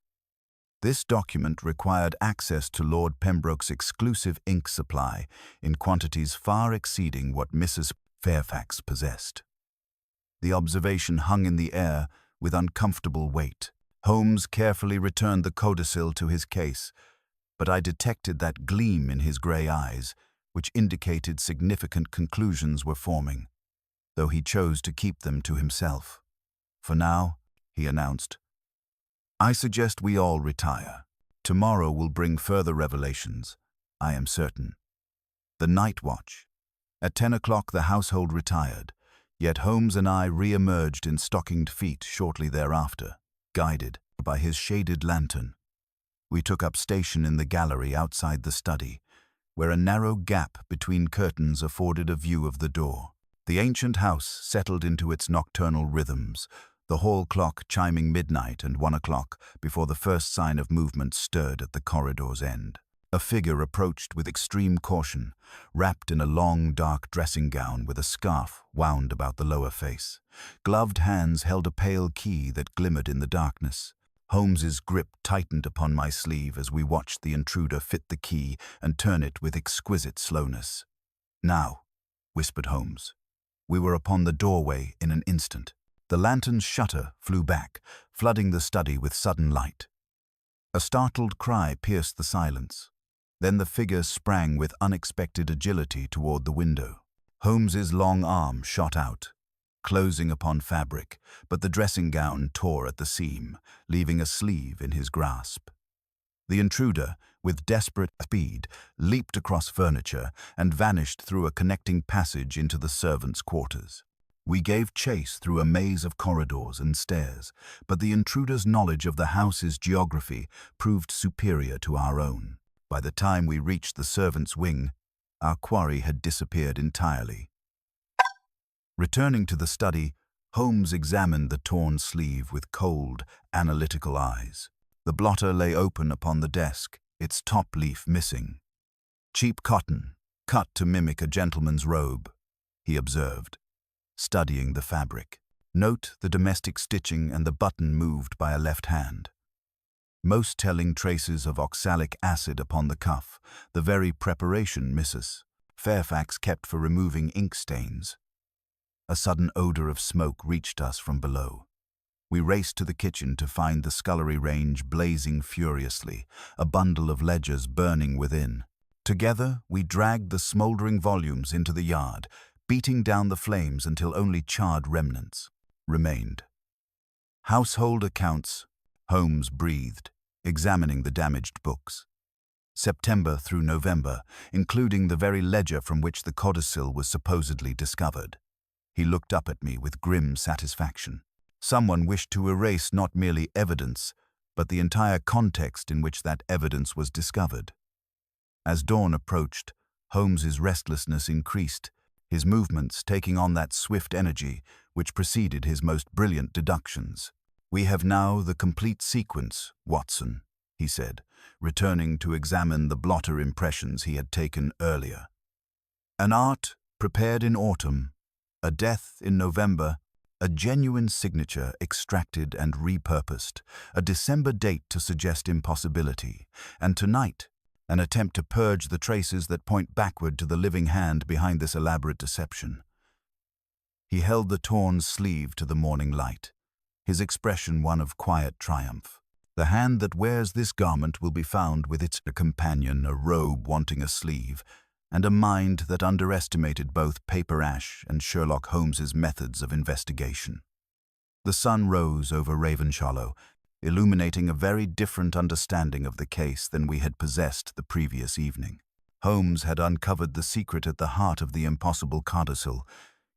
This document required access to Lord Pembroke's exclusive ink supply in quantities far exceeding what Mrs. Fairfax possessed. The observation hung in the air with uncomfortable weight. Holmes carefully returned the codicil to his case, but I detected that gleam in his grey eyes, which indicated significant conclusions were forming, though he chose to keep them to himself. For now, he announced, I suggest we all retire. Tomorrow will bring further revelations, I am certain. The night watch. At 10 o'clock the household retired, yet Holmes and I re-emerged in stockinged feet shortly thereafter, guided by his shaded lantern. We took up station in the gallery outside the study, where a narrow gap between curtains afforded a view of the door. The ancient house settled into its nocturnal rhythms, the hall clock chiming midnight and 1 o'clock before the first sign of movement stirred at the corridor's end. A figure approached with extreme caution, wrapped in a long, dark dressing gown with a scarf wound about the lower face. Gloved hands held a pale key that glimmered in the darkness. Holmes's grip tightened upon my sleeve as we watched the intruder fit the key and turn it with exquisite slowness. Now, whispered Holmes. We were upon the doorway in an instant. The lantern's shutter flew back, flooding the study with sudden light. A startled cry pierced the silence. Then the figure sprang with unexpected agility toward the window. Holmes's long arm shot out, closing upon fabric, but the dressing gown tore at the seam, leaving a sleeve in his grasp. The intruder, with desperate speed, leaped across furniture and vanished through a connecting passage into the servants' quarters. We gave chase through a maze of corridors and stairs, but the intruder's knowledge of the house's geography proved superior to our own. By the time we reached the servants' wing, our quarry had disappeared entirely. Returning to the study, Holmes examined the torn sleeve with cold, analytical eyes. The blotter lay open upon the desk, its top leaf missing. Cheap cotton, cut to mimic a gentleman's robe, he observed, studying the fabric. Note the domestic stitching and the button moved by a left hand. Most telling traces of oxalic acid upon the cuff, the very preparation Mrs. Fairfax kept for removing ink stains. A sudden odor of smoke reached us from below. We raced to the kitchen to find the scullery range blazing furiously, a bundle of ledgers burning within. Together, we dragged the smoldering volumes into the yard, beating down the flames until only charred remnants remained. Household accounts, Holmes breathed, examining the damaged books. September through November, including the very ledger from which the codicil was supposedly discovered. He looked up at me with grim satisfaction. Someone wished to erase not merely evidence, but the entire context in which that evidence was discovered. As dawn approached, Holmes's restlessness increased, his movements taking on that swift energy which preceded his most brilliant deductions. We have now the complete sequence, Watson, he said, returning to examine the blotter impressions he had taken earlier. An art prepared in autumn, a death in November, a genuine signature extracted and repurposed, a December date to suggest impossibility, and tonight, an attempt to purge the traces that point backward to the living hand behind this elaborate deception. He held the torn sleeve to the morning light, his expression one of quiet triumph. The hand that wears this garment will be found with its companion, a robe wanting a sleeve, and a mind that underestimated both paper ash and Sherlock Holmes's methods of investigation. The sun rose over Ravenshallow, illuminating a very different understanding of the case than we had possessed the previous evening. Holmes had uncovered the secret at the heart of the impossible codicil,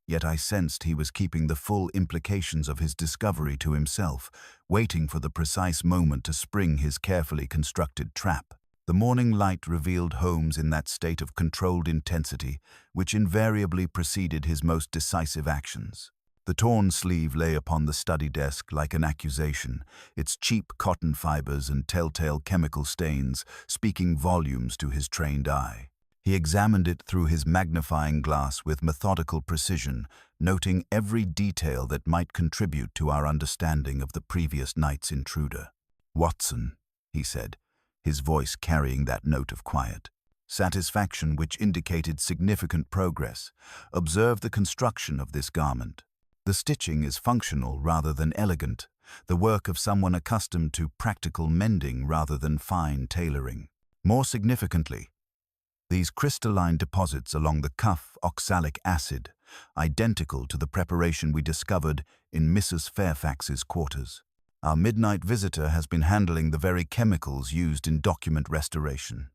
yet I sensed he was keeping the full implications of his discovery to himself, waiting for the precise moment to spring his carefully constructed trap. The morning light revealed Holmes in that state of controlled intensity which invariably preceded his most decisive actions. The torn sleeve lay upon the study desk like an accusation, its cheap cotton fibers and telltale chemical stains speaking volumes to his trained eye. He examined it through his magnifying glass with methodical precision, noting every detail that might contribute to our understanding of the previous night's intruder. "Watson," he said, his voice carrying that note of quiet satisfaction which indicated significant progress, "observe the construction of this garment. The stitching is functional rather than elegant, the work of someone accustomed to practical mending rather than fine tailoring. More significantly, these crystalline deposits along the cuff oxalic acid, identical to the preparation we discovered in Mrs. Fairfax's quarters. Our midnight visitor has been handling the very chemicals used in document restoration.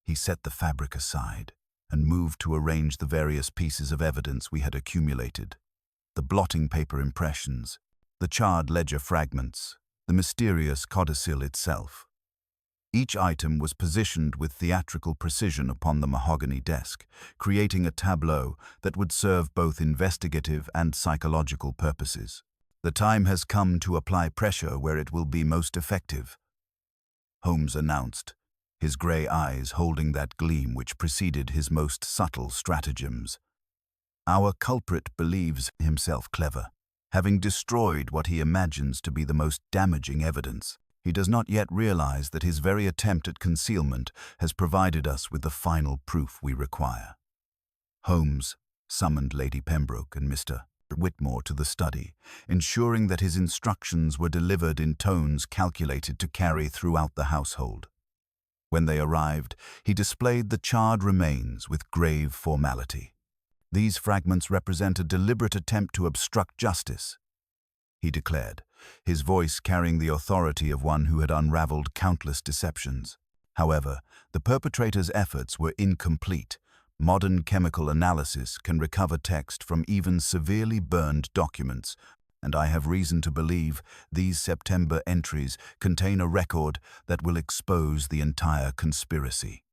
He set the fabric aside and moved to arrange the various pieces of evidence we had accumulated: the blotting paper impressions, the charred ledger fragments, the mysterious codicil itself. Each item was positioned with theatrical precision upon the mahogany desk, creating a tableau that would serve both investigative and psychological purposes. The time has come to apply pressure where it will be most effective, Holmes announced, his grey eyes holding that gleam which preceded his most subtle stratagems. Our culprit believes himself clever. Having destroyed what he imagines to be the most damaging evidence, he does not yet realize that his very attempt at concealment has provided us with the final proof we require. Holmes summoned Lady Pembroke and Mr. Whitmore to the study, ensuring that his instructions were delivered in tones calculated to carry throughout the household. When they arrived, he displayed the charred remains with grave formality. These fragments represent a deliberate attempt to obstruct justice, he declared, his voice carrying the authority of one who had unraveled countless deceptions. However, the perpetrator's efforts were incomplete. Modern chemical analysis can recover text from even severely burned documents, and I have reason to believe these September entries contain a record that will expose the entire conspiracy.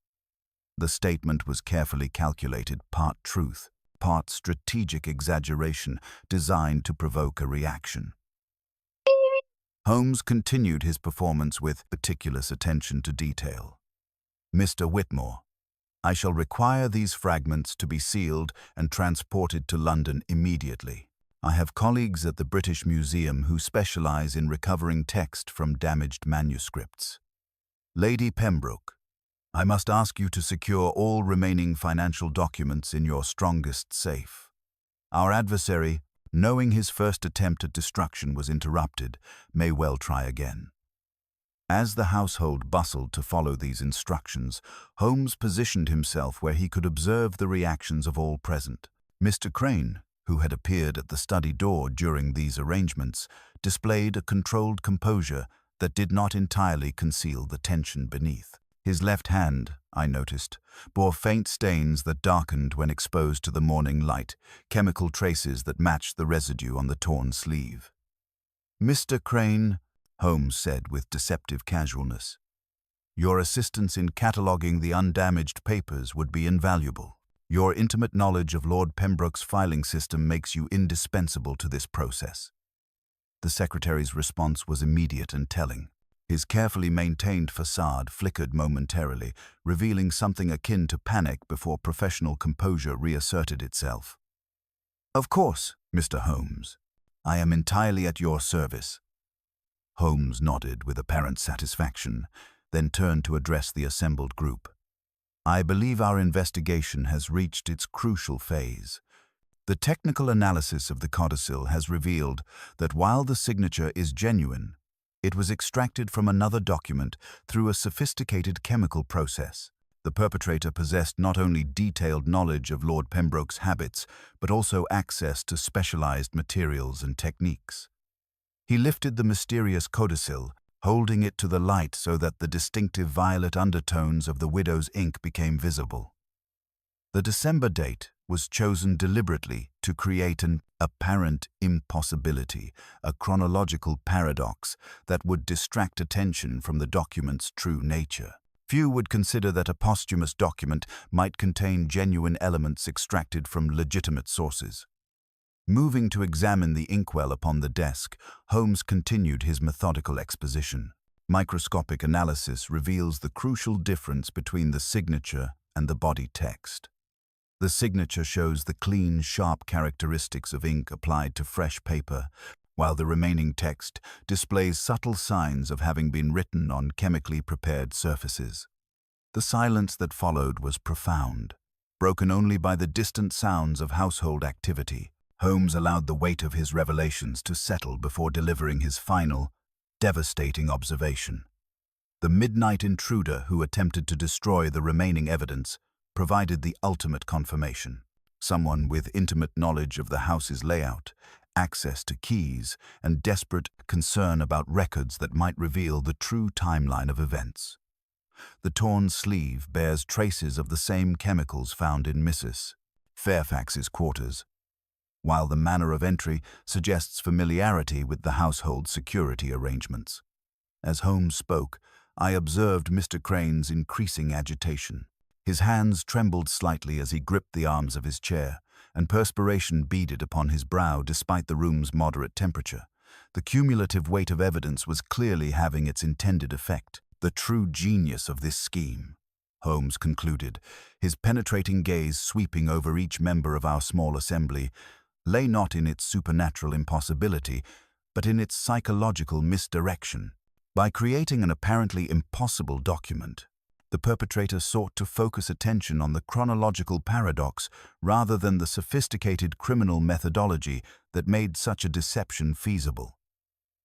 The statement was carefully calculated, part truth, part strategic exaggeration designed to provoke a reaction. Holmes continued his performance with meticulous attention to detail. Mr. Whitmore, I shall require these fragments to be sealed and transported to London immediately. I have colleagues at the British Museum who specialize in recovering text from damaged manuscripts. Lady Pembroke, I must ask you to secure all remaining financial documents in your strongest safe. Our adversary, knowing his first attempt at destruction was interrupted, may well try again. As the household bustled to follow these instructions, Holmes positioned himself where he could observe the reactions of all present. Mr. Crane, who had appeared at the study door during these arrangements, displayed a controlled composure that did not entirely conceal the tension beneath. His left hand, I noticed, bore faint stains that darkened when exposed to the morning light, chemical traces that matched the residue on the torn sleeve. Mr. Crane, Holmes said with deceptive casualness, your assistance in cataloguing the undamaged papers would be invaluable. Your intimate knowledge of Lord Pembroke's filing system makes you indispensable to this process. The secretary's response was immediate and telling. His carefully maintained facade flickered momentarily, revealing something akin to panic before professional composure reasserted itself. Of course, Mr. Holmes. I am entirely at your service. Holmes nodded with apparent satisfaction, then turned to address the assembled group. I believe our investigation has reached its crucial phase. The technical analysis of the codicil has revealed that while the signature is genuine, it was extracted from another document through a sophisticated chemical process. The perpetrator possessed not only detailed knowledge of Lord Pembroke's habits, but also access to specialized materials and techniques. He lifted the mysterious codicil, holding it to the light so that the distinctive violet undertones of the widow's ink became visible. The December date was chosen deliberately to create an apparent impossibility, a chronological paradox that would distract attention from the document's true nature. Few would consider that a posthumous document might contain genuine elements extracted from legitimate sources. Moving to examine the inkwell upon the desk, Holmes continued his methodical exposition. Microscopic analysis reveals the crucial difference between the signature and the body text. The signature shows the clean, sharp characteristics of ink applied to fresh paper, while the remaining text displays subtle signs of having been written on chemically prepared surfaces. The silence that followed was profound, broken only by the distant sounds of household activity. Holmes allowed the weight of his revelations to settle before delivering his final, devastating observation. The midnight intruder who attempted to destroy the remaining evidence provided the ultimate confirmation. Someone with intimate knowledge of the house's layout, access to keys, and desperate concern about records that might reveal the true timeline of events. The torn sleeve bears traces of the same chemicals found in Mrs. Fairfax's quarters, while the manner of entry suggests familiarity with the household security arrangements. As Holmes spoke, I observed Mr. Crane's increasing agitation. His hands trembled slightly as he gripped the arms of his chair, and perspiration beaded upon his brow despite the room's moderate temperature. The cumulative weight of evidence was clearly having its intended effect. The true genius of this scheme, Holmes concluded, his penetrating gaze sweeping over each member of our small assembly, lay not in its supernatural impossibility, but in its psychological misdirection. By creating an apparently impossible document, the perpetrator sought to focus attention on the chronological paradox rather than the sophisticated criminal methodology that made such a deception feasible.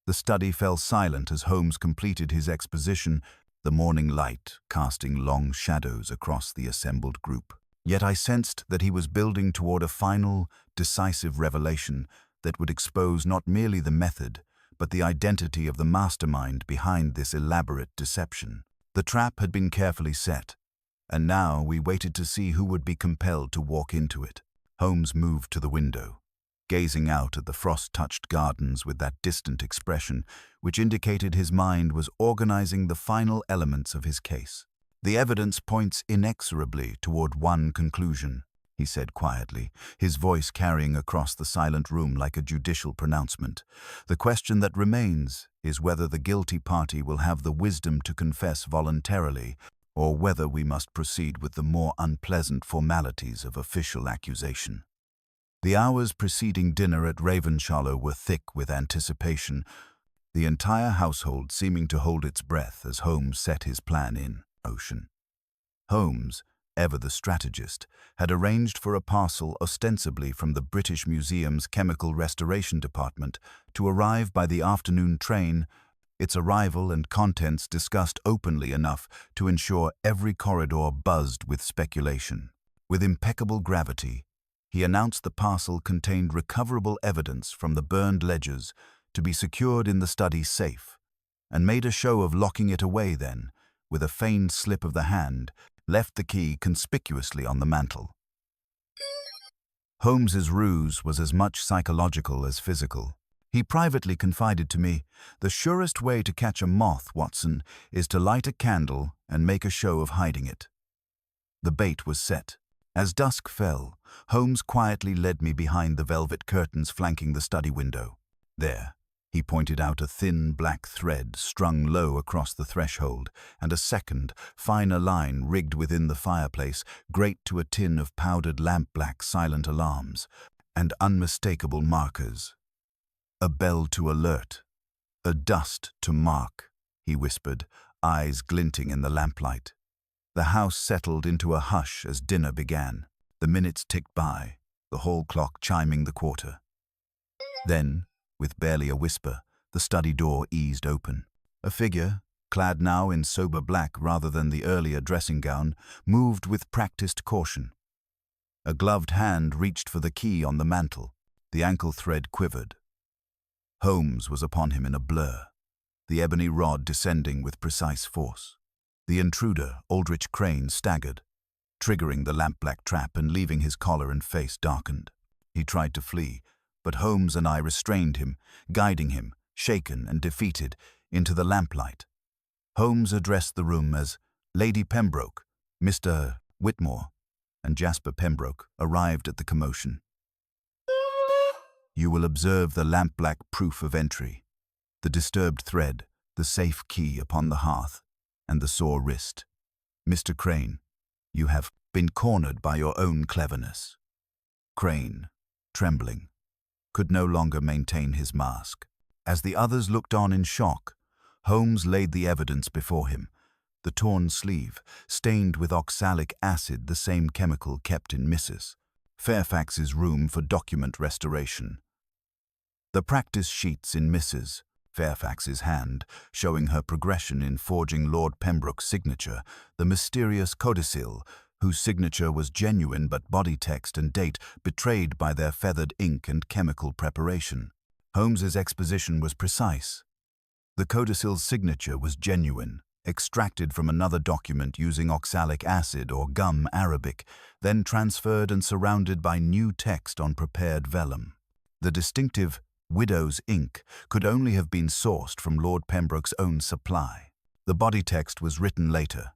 The study fell silent as Holmes completed his exposition, the morning light casting long shadows across the assembled group. Yet I sensed that he was building toward a final, decisive revelation that would expose not merely the method, but the identity of the mastermind behind this elaborate deception. The trap had been carefully set, and now we waited to see who would be compelled to walk into it. Holmes moved to the window, gazing out at the frost-touched gardens with that distant expression which indicated his mind was organizing the final elements of his case. "The evidence points inexorably toward one conclusion," he said quietly, his voice carrying across the silent room like a judicial pronouncement. "The question that remains is whether the guilty party will have the wisdom to confess voluntarily, or whether we must proceed with the more unpleasant formalities of official accusation." The hours preceding dinner at Ravenshallow were thick with anticipation, the entire household seeming to hold its breath as Holmes set his plan in motion. Holmes, ever the strategist, had arranged for a parcel ostensibly from the British Museum's Chemical Restoration Department to arrive by the afternoon train, its arrival and contents discussed openly enough to ensure every corridor buzzed with speculation. With impeccable gravity, he announced the parcel contained recoverable evidence from the burned ledgers to be secured in the study safe, and made a show of locking it away then, with a feigned slip of the hand, left the key conspicuously on the mantel. Holmes's ruse was as much psychological as physical. He privately confided to me, "The surest way to catch a moth, Watson, is to light a candle and make a show of hiding it." The bait was set. As dusk fell, Holmes quietly led me behind the velvet curtains flanking the study window. There, he pointed out a thin black thread strung low across the threshold, and a second, finer line rigged within the fireplace, grate to a tin of powdered lamp-black silent alarms, and unmistakable markers. "A bell to alert, a dust to mark," he whispered, eyes glinting in the lamplight. The house settled into a hush as dinner began. The minutes ticked by, the hall clock chiming the quarter. Then, with barely a whisper, the study door eased open. A figure, clad now in sober black rather than the earlier dressing gown, moved with practiced caution. A gloved hand reached for the key on the mantel. The ankle thread quivered. Holmes was upon him in a blur, the ebony rod descending with precise force. The intruder, Aldrich Crane, staggered, triggering the lamp-black trap and leaving his collar and face darkened. He tried to flee, but Holmes and I restrained him, guiding him, shaken and defeated, into the lamplight. Holmes addressed the room as Lady Pembroke, Mr. Whitmore, and Jasper Pembroke arrived at the commotion. "You will observe the lamp-black proof of entry, the disturbed thread, the safe key upon the hearth, and the sore wrist. Mr. Crane, you have been cornered by your own cleverness." Crane, trembling, could no longer maintain his mask. As the others looked on in shock, Holmes laid the evidence before him, the torn sleeve, stained with oxalic acid, the same chemical kept in Mrs. Fairfax's room for document restoration. The practice sheets in Mrs. Fairfax's hand, showing her progression in forging Lord Pembroke's signature, the mysterious codicil, whose signature was genuine but body text and date betrayed by their feathered ink and chemical preparation. Holmes's exposition was precise. The codicil's signature was genuine, extracted from another document using oxalic acid or gum arabic, then transferred and surrounded by new text on prepared vellum. The distinctive widow's ink could only have been sourced from Lord Pembroke's own supply. The body text was written later.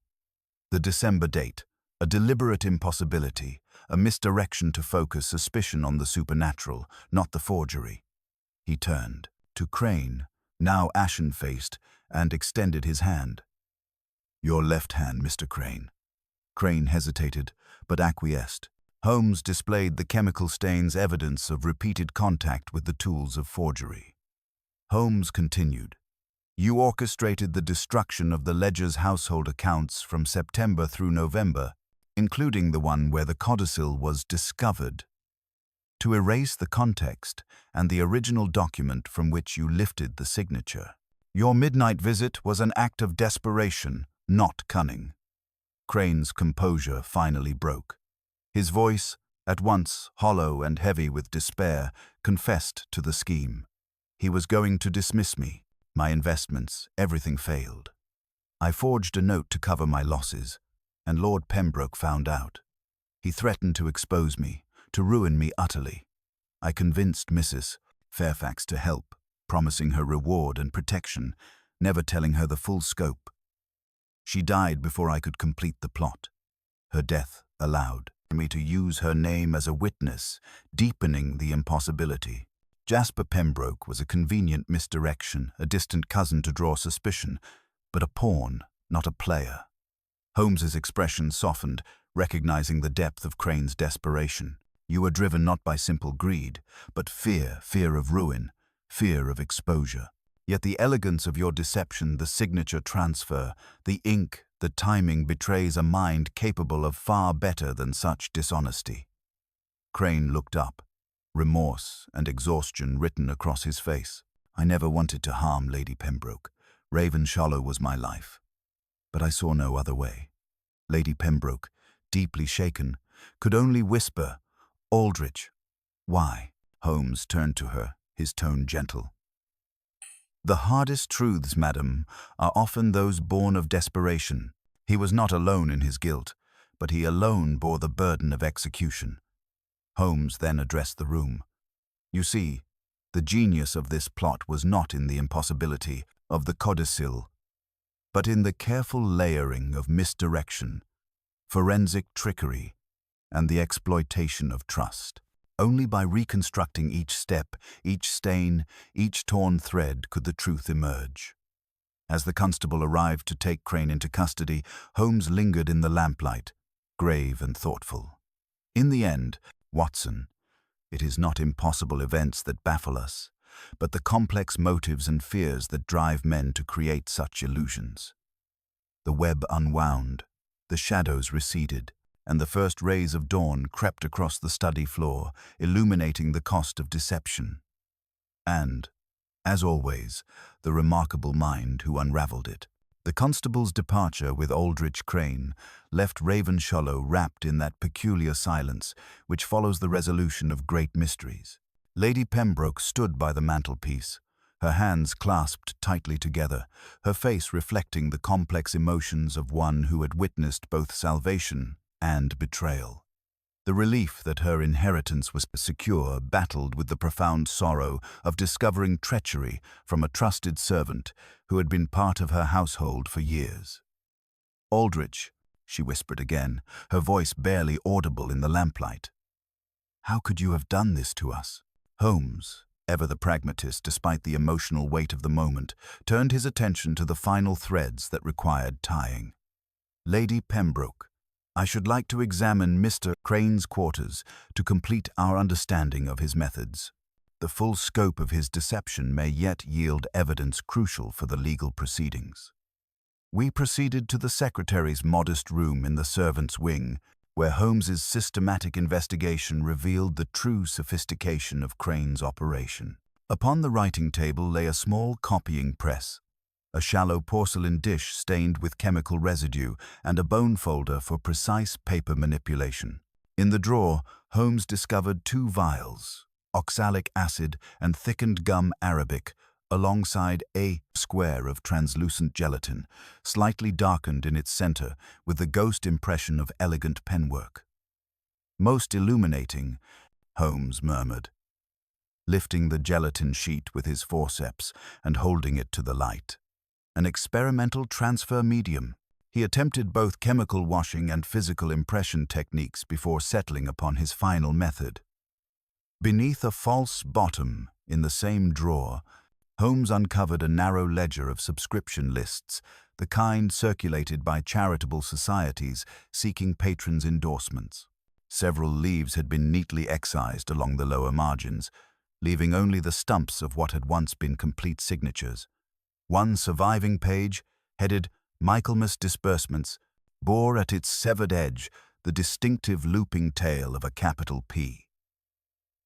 The December date, a deliberate impossibility, a misdirection to focus suspicion on the supernatural, not the forgery. He turned to Crane, now ashen-faced, and extended his hand. "Your left hand, Mr. Crane." Crane hesitated, but acquiesced. Holmes displayed the chemical stains evidence of repeated contact with the tools of forgery. Holmes continued, "You orchestrated the destruction of the ledger's household accounts from September through November, including the one where the codicil was discovered, to erase the context and the original document from which you lifted the signature. Your midnight visit was an act of desperation, not cunning." Crane's composure finally broke. His voice, at once hollow and heavy with despair, confessed to the scheme. He was going to dismiss me, my investments, everything failed. I forged a note to cover my losses, and Lord Pembroke found out. He threatened to expose me, to ruin me utterly. I convinced Mrs. Fairfax to help, promising her reward and protection, never telling her the full scope. She died before I could complete the plot. Her death allowed me to use her name as a witness, deepening the impossibility. Jasper Pembroke was a convenient misdirection, a distant cousin to draw suspicion, but a pawn, not a player. Holmes's expression softened, recognizing the depth of Crane's desperation. You were driven not by simple greed, but fear of ruin, fear of exposure. Yet the elegance of your deception, the signature transfer, the ink, the timing betrays a mind capable of far better than such dishonesty. Crane looked up, remorse and exhaustion written across his face. I never wanted to harm Lady Pembroke. Ravenshallow was my life. But I saw no other way. Lady Pembroke, deeply shaken, could only whisper, "Aldrich." "Why?" Holmes turned to her, his tone gentle. "The hardest truths, madam, are often those born of desperation. He was not alone in his guilt, but he alone bore the burden of execution." Holmes then addressed the room. "You see, the genius of this plot was not in the impossibility of the codicil, but in the careful layering of misdirection, forensic trickery, and the exploitation of trust. Only by reconstructing each step, each stain, each torn thread could the truth emerge." As the constable arrived to take Crane into custody, Holmes lingered in the lamplight, grave and thoughtful. "In the end, Watson, it is not impossible events that baffle us, but the complex motives and fears that drive men to create such illusions." The web unwound, the shadows receded, and the first rays of dawn crept across the study floor, illuminating the cost of deception. And, as always, the remarkable mind who unraveled it. The constable's departure with Aldrich Crane left Ravenshallow wrapped in that peculiar silence which follows the resolution of great mysteries. Lady Pembroke stood by the mantelpiece, her hands clasped tightly together, her face reflecting the complex emotions of one who had witnessed both salvation and betrayal. The relief that her inheritance was secure battled with the profound sorrow of discovering treachery from a trusted servant who had been part of her household for years. "Aldrich," she whispered again, her voice barely audible in the lamplight. "How could you have done this to us?" Holmes, ever the pragmatist despite the emotional weight of the moment, turned his attention to the final threads that required tying. "Lady Pembroke, I should like to examine Mr. Crane's quarters to complete our understanding of his methods. The full scope of his deception may yet yield evidence crucial for the legal proceedings." We proceeded to the secretary's modest room in the servants' wing, where Holmes's systematic investigation revealed the true sophistication of Crane's operation. Upon the writing table lay a small copying press, a shallow porcelain dish stained with chemical residue, and a bone folder for precise paper manipulation. In the drawer, Holmes discovered 2 vials, oxalic acid and thickened gum arabic, alongside a square of translucent gelatin, slightly darkened in its center with the ghost impression of elegant penwork. "Most illuminating," Holmes murmured, lifting the gelatin sheet with his forceps and holding it to the light. An experimental transfer medium. He attempted both chemical washing and physical impression techniques before settling upon his final method. Beneath a false bottom, in the same drawer, Holmes uncovered a narrow ledger of subscription lists, the kind circulated by charitable societies seeking patrons' endorsements. Several leaves had been neatly excised along the lower margins, leaving only the stumps of what had once been complete signatures. One surviving page, headed Michaelmas Disbursements, bore at its severed edge the distinctive looping tail of a capital P.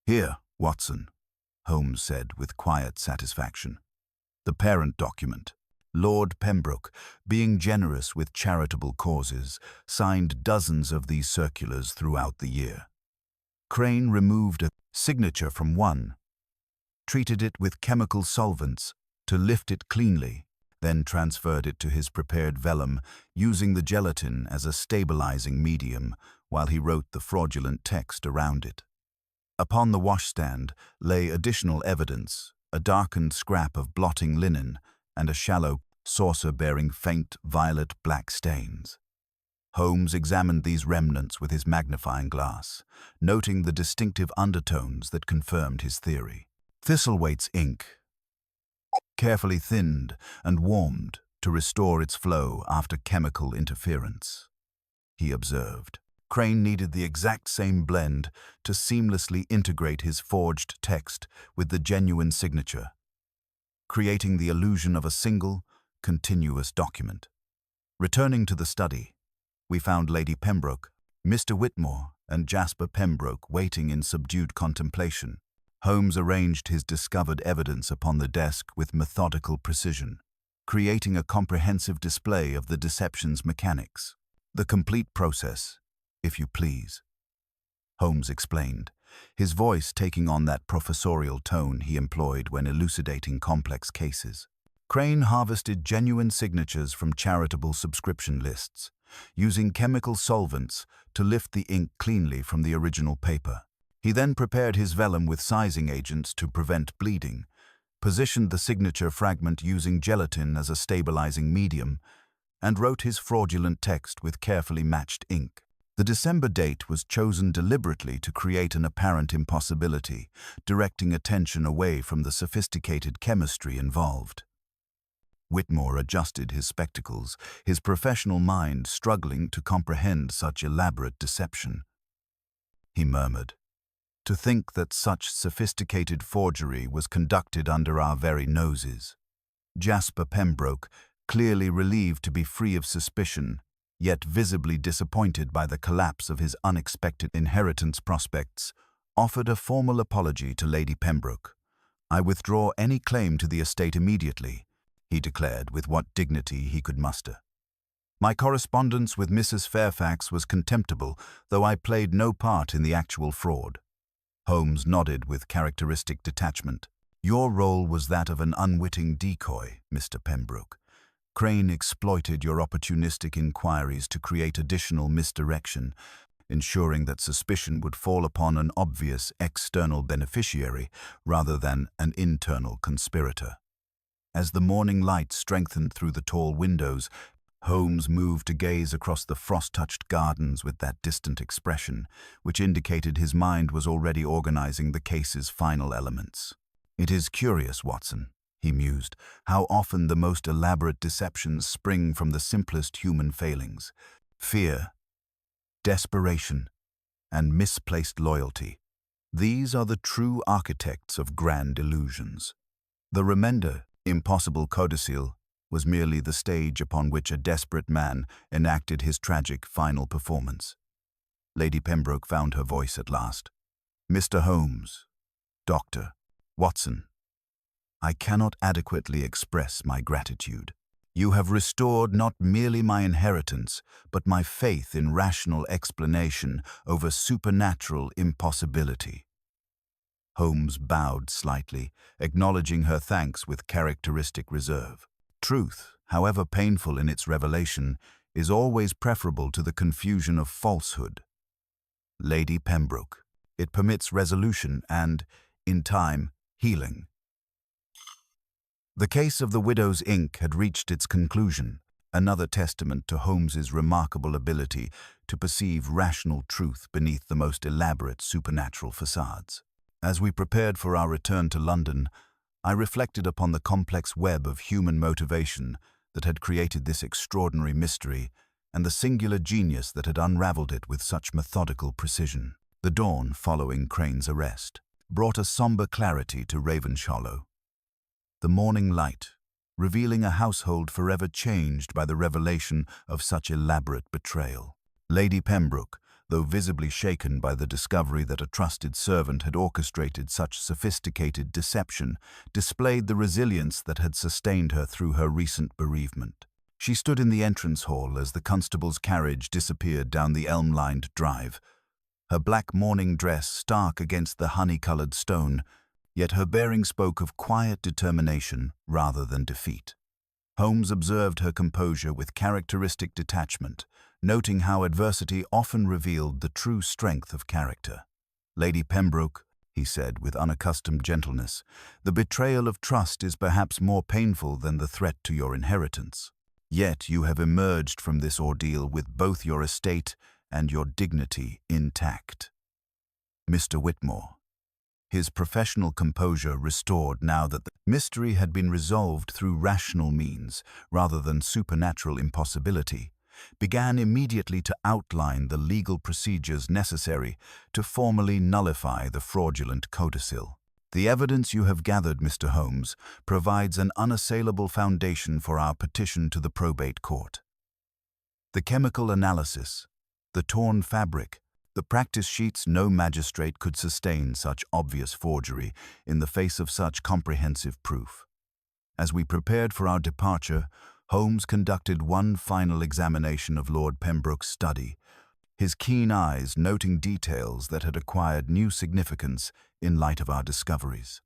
"Here, Watson," Holmes said with quiet satisfaction. The parent document. Lord Pembroke, being generous with charitable causes, signed dozens of these circulars throughout the year. Crane removed a signature from one, treated it with chemical solvents to lift it cleanly, then transferred it to his prepared vellum, using the gelatin as a stabilizing medium while he wrote the fraudulent text around it. Upon the washstand lay additional evidence, a darkened scrap of blotting linen and a shallow saucer bearing faint violet-black stains. Holmes examined these remnants with his magnifying glass, noting the distinctive undertones that confirmed his theory. Thistlethwaite's ink, carefully thinned and warmed to restore its flow after chemical interference, he observed. Crane needed the exact same blend to seamlessly integrate his forged text with the genuine signature, creating the illusion of a single, continuous document. Returning to the study, we found Lady Pembroke, Mr. Whitmore, and Jasper Pembroke waiting in subdued contemplation. Holmes arranged his discovered evidence upon the desk with methodical precision, creating a comprehensive display of the deception's mechanics. "The complete process, if you please," Holmes explained, his voice taking on that professorial tone he employed when elucidating complex cases. Crane harvested genuine signatures from charitable subscription lists, using chemical solvents to lift the ink cleanly from the original paper. He then prepared his vellum with sizing agents to prevent bleeding, positioned the signature fragment using gelatin as a stabilizing medium, and wrote his fraudulent text with carefully matched ink. The December date was chosen deliberately to create an apparent impossibility, directing attention away from the sophisticated chemistry involved. Whitmore adjusted his spectacles, his professional mind struggling to comprehend such elaborate deception. He murmured, "To think that such sophisticated forgery was conducted under our very noses." Jasper Pembroke, clearly relieved to be free of suspicion, yet visibly disappointed by the collapse of his unexpected inheritance prospects, offered a formal apology to Lady Pembroke. "I withdraw any claim to the estate immediately," he declared with what dignity he could muster. "My correspondence with Mrs. Fairfax was contemptible, though I played no part in the actual fraud." Holmes nodded with characteristic detachment. "Your role was that of an unwitting decoy, Mr. Pembroke. Crane exploited your opportunistic inquiries to create additional misdirection, ensuring that suspicion would fall upon an obvious external beneficiary rather than an internal conspirator." As the morning light strengthened through the tall windows, Holmes moved to gaze across the frost-touched gardens with that distant expression, which indicated his mind was already organizing the case's final elements. "It is curious, Watson," he mused, "how often the most elaborate deceptions spring from the simplest human failings. Fear, desperation, and misplaced loyalty. These are the true architects of grand illusions. The remainder, impossible codicil, was merely the stage upon which a desperate man enacted his tragic final performance." Lady Pembroke found her voice at last. "Mr. Holmes, Dr. Watson," I cannot adequately express my gratitude. You have restored not merely my inheritance, but my faith in rational explanation over supernatural impossibility." Holmes bowed slightly, acknowledging her thanks with characteristic reserve. Truth, however painful in its revelation, is always preferable to the confusion of falsehood. Lady Pembroke. It permits resolution and, in time, healing. The case of the widow's ink had reached its conclusion, another testament to Holmes's remarkable ability to perceive rational truth beneath the most elaborate supernatural facades. As we prepared for our return to London, I reflected upon the complex web of human motivation that had created this extraordinary mystery and the singular genius that had unraveled it with such methodical precision. The dawn following Crane's arrest brought a somber clarity to Ravenshollow. The morning light, revealing a household forever changed by the revelation of such elaborate betrayal. Lady Pembroke, though visibly shaken by the discovery that a trusted servant had orchestrated such sophisticated deception, displayed the resilience that had sustained her through her recent bereavement. She stood in the entrance hall as the constable's carriage disappeared down the elm-lined drive, her black mourning dress stark against the honey-colored stone, yet her bearing spoke of quiet determination rather than defeat. Holmes observed her composure with characteristic detachment, noting how adversity often revealed the true strength of character. "Lady Pembroke," he said with unaccustomed gentleness, "the betrayal of trust is perhaps more painful than the threat to your inheritance. Yet you have emerged from this ordeal with both your estate and your dignity intact." Mr. Whitmore, his professional composure restored now that the mystery had been resolved through rational means rather than supernatural impossibility, began immediately to outline the legal procedures necessary to formally nullify the fraudulent codicil. "The evidence you have gathered, Mr. Holmes, provides an unassailable foundation for our petition to the probate court. The chemical analysis, the torn fabric, the practice sheets, no magistrate could sustain such obvious forgery in the face of such comprehensive proof." As we prepared for our departure, Holmes conducted one final examination of Lord Pembroke's study, his keen eyes noting details that had acquired new significance in light of our discoveries.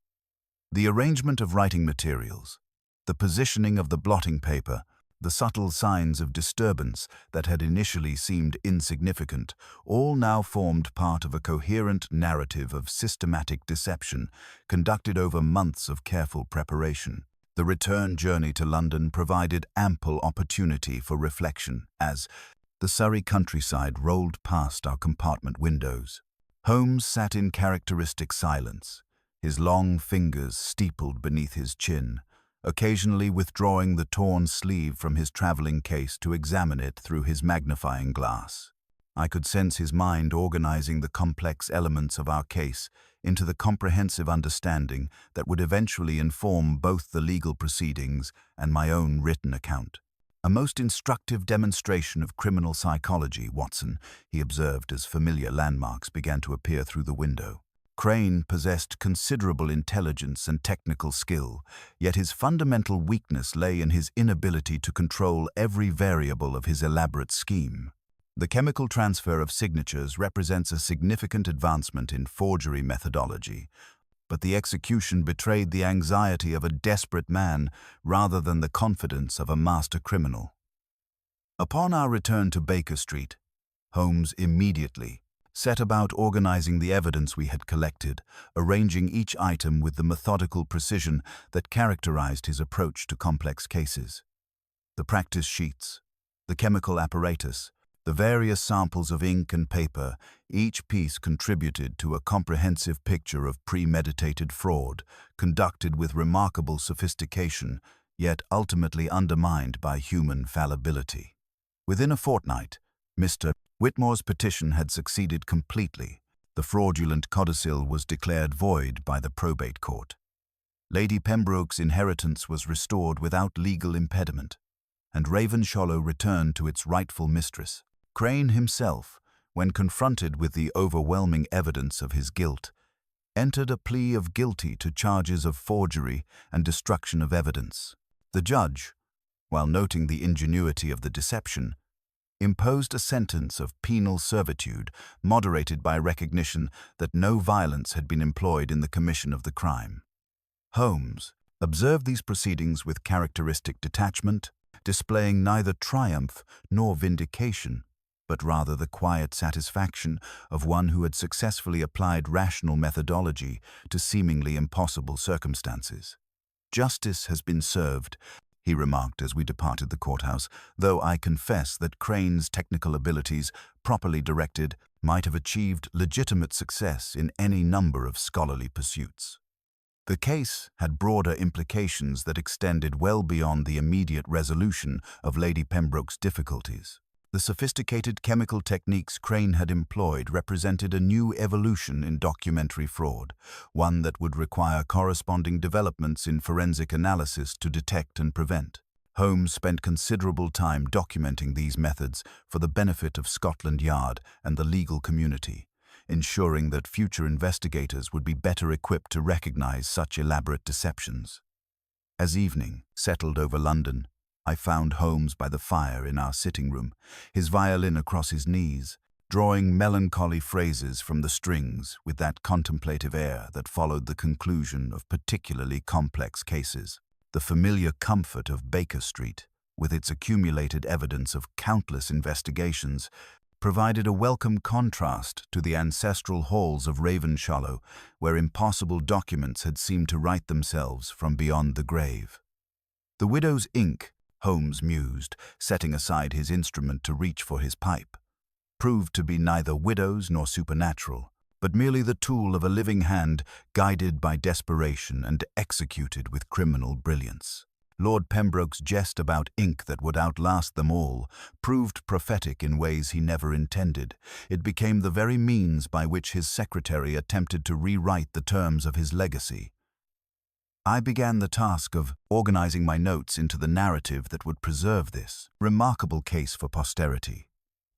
The arrangement of writing materials, the positioning of the blotting paper, the subtle signs of disturbance that had initially seemed insignificant, all now formed part of a coherent narrative of systematic deception conducted over months of careful preparation. The return journey to London provided ample opportunity for reflection as the Surrey countryside rolled past our compartment windows. Holmes sat in characteristic silence, his long fingers steepled beneath his chin, occasionally withdrawing the torn sleeve from his traveling case to examine it through his magnifying glass. I could sense his mind organizing the complex elements of our case into the comprehensive understanding that would eventually inform both the legal proceedings and my own written account. "A most instructive demonstration of criminal psychology, Watson," he observed as familiar landmarks began to appear through the window. Crane possessed considerable intelligence and technical skill, yet his fundamental weakness lay in his inability to control every variable of his elaborate scheme. The chemical transfer of signatures represents a significant advancement in forgery methodology, but the execution betrayed the anxiety of a desperate man rather than the confidence of a master criminal. Upon our return to Baker Street, Holmes immediately set about organizing the evidence we had collected, arranging each item with the methodical precision that characterized his approach to complex cases. The practice sheets, the chemical apparatus, the various samples of ink and paper, each piece contributed to a comprehensive picture of premeditated fraud, conducted with remarkable sophistication, yet ultimately undermined by human fallibility. Within a fortnight, Mr. Whitmore's petition had succeeded completely. The fraudulent codicil was declared void by the probate court. Lady Pembroke's inheritance was restored without legal impediment, and Ravenshollow returned to its rightful mistress. Crane himself, when confronted with the overwhelming evidence of his guilt, entered a plea of guilty to charges of forgery and destruction of evidence. The judge, while noting the ingenuity of the deception, imposed a sentence of penal servitude moderated by recognition that no violence had been employed in the commission of the crime. Holmes observed these proceedings with characteristic detachment, displaying neither triumph nor vindication, but rather the quiet satisfaction of one who had successfully applied rational methodology to seemingly impossible circumstances. "Justice has been served," he remarked as we departed the courthouse, "though I confess that Crane's technical abilities, properly directed, might have achieved legitimate success in any number of scholarly pursuits." The case had broader implications that extended well beyond the immediate resolution of Lady Pembroke's difficulties. The sophisticated chemical techniques Crane had employed represented a new evolution in documentary fraud, one that would require corresponding developments in forensic analysis to detect and prevent. Holmes spent considerable time documenting these methods for the benefit of Scotland Yard and the legal community, ensuring that future investigators would be better equipped to recognize such elaborate deceptions. As evening settled over London, I found Holmes by the fire in our sitting room, his violin across his knees, drawing melancholy phrases from the strings with that contemplative air that followed the conclusion of particularly complex cases. The familiar comfort of Baker Street, with its accumulated evidence of countless investigations, provided a welcome contrast to the ancestral halls of Ravenshallow, where impossible documents had seemed to write themselves from beyond the grave. "The widow's ink," Holmes mused, setting aside his instrument to reach for his pipe, "proved to be neither widow's nor supernatural, but merely the tool of a living hand guided by desperation and executed with criminal brilliance." Lord Pembroke's jest about ink that would outlast them all proved prophetic in ways he never intended. It became the very means by which his secretary attempted to rewrite the terms of his legacy. I began the task of organizing my notes into the narrative that would preserve this remarkable case for posterity,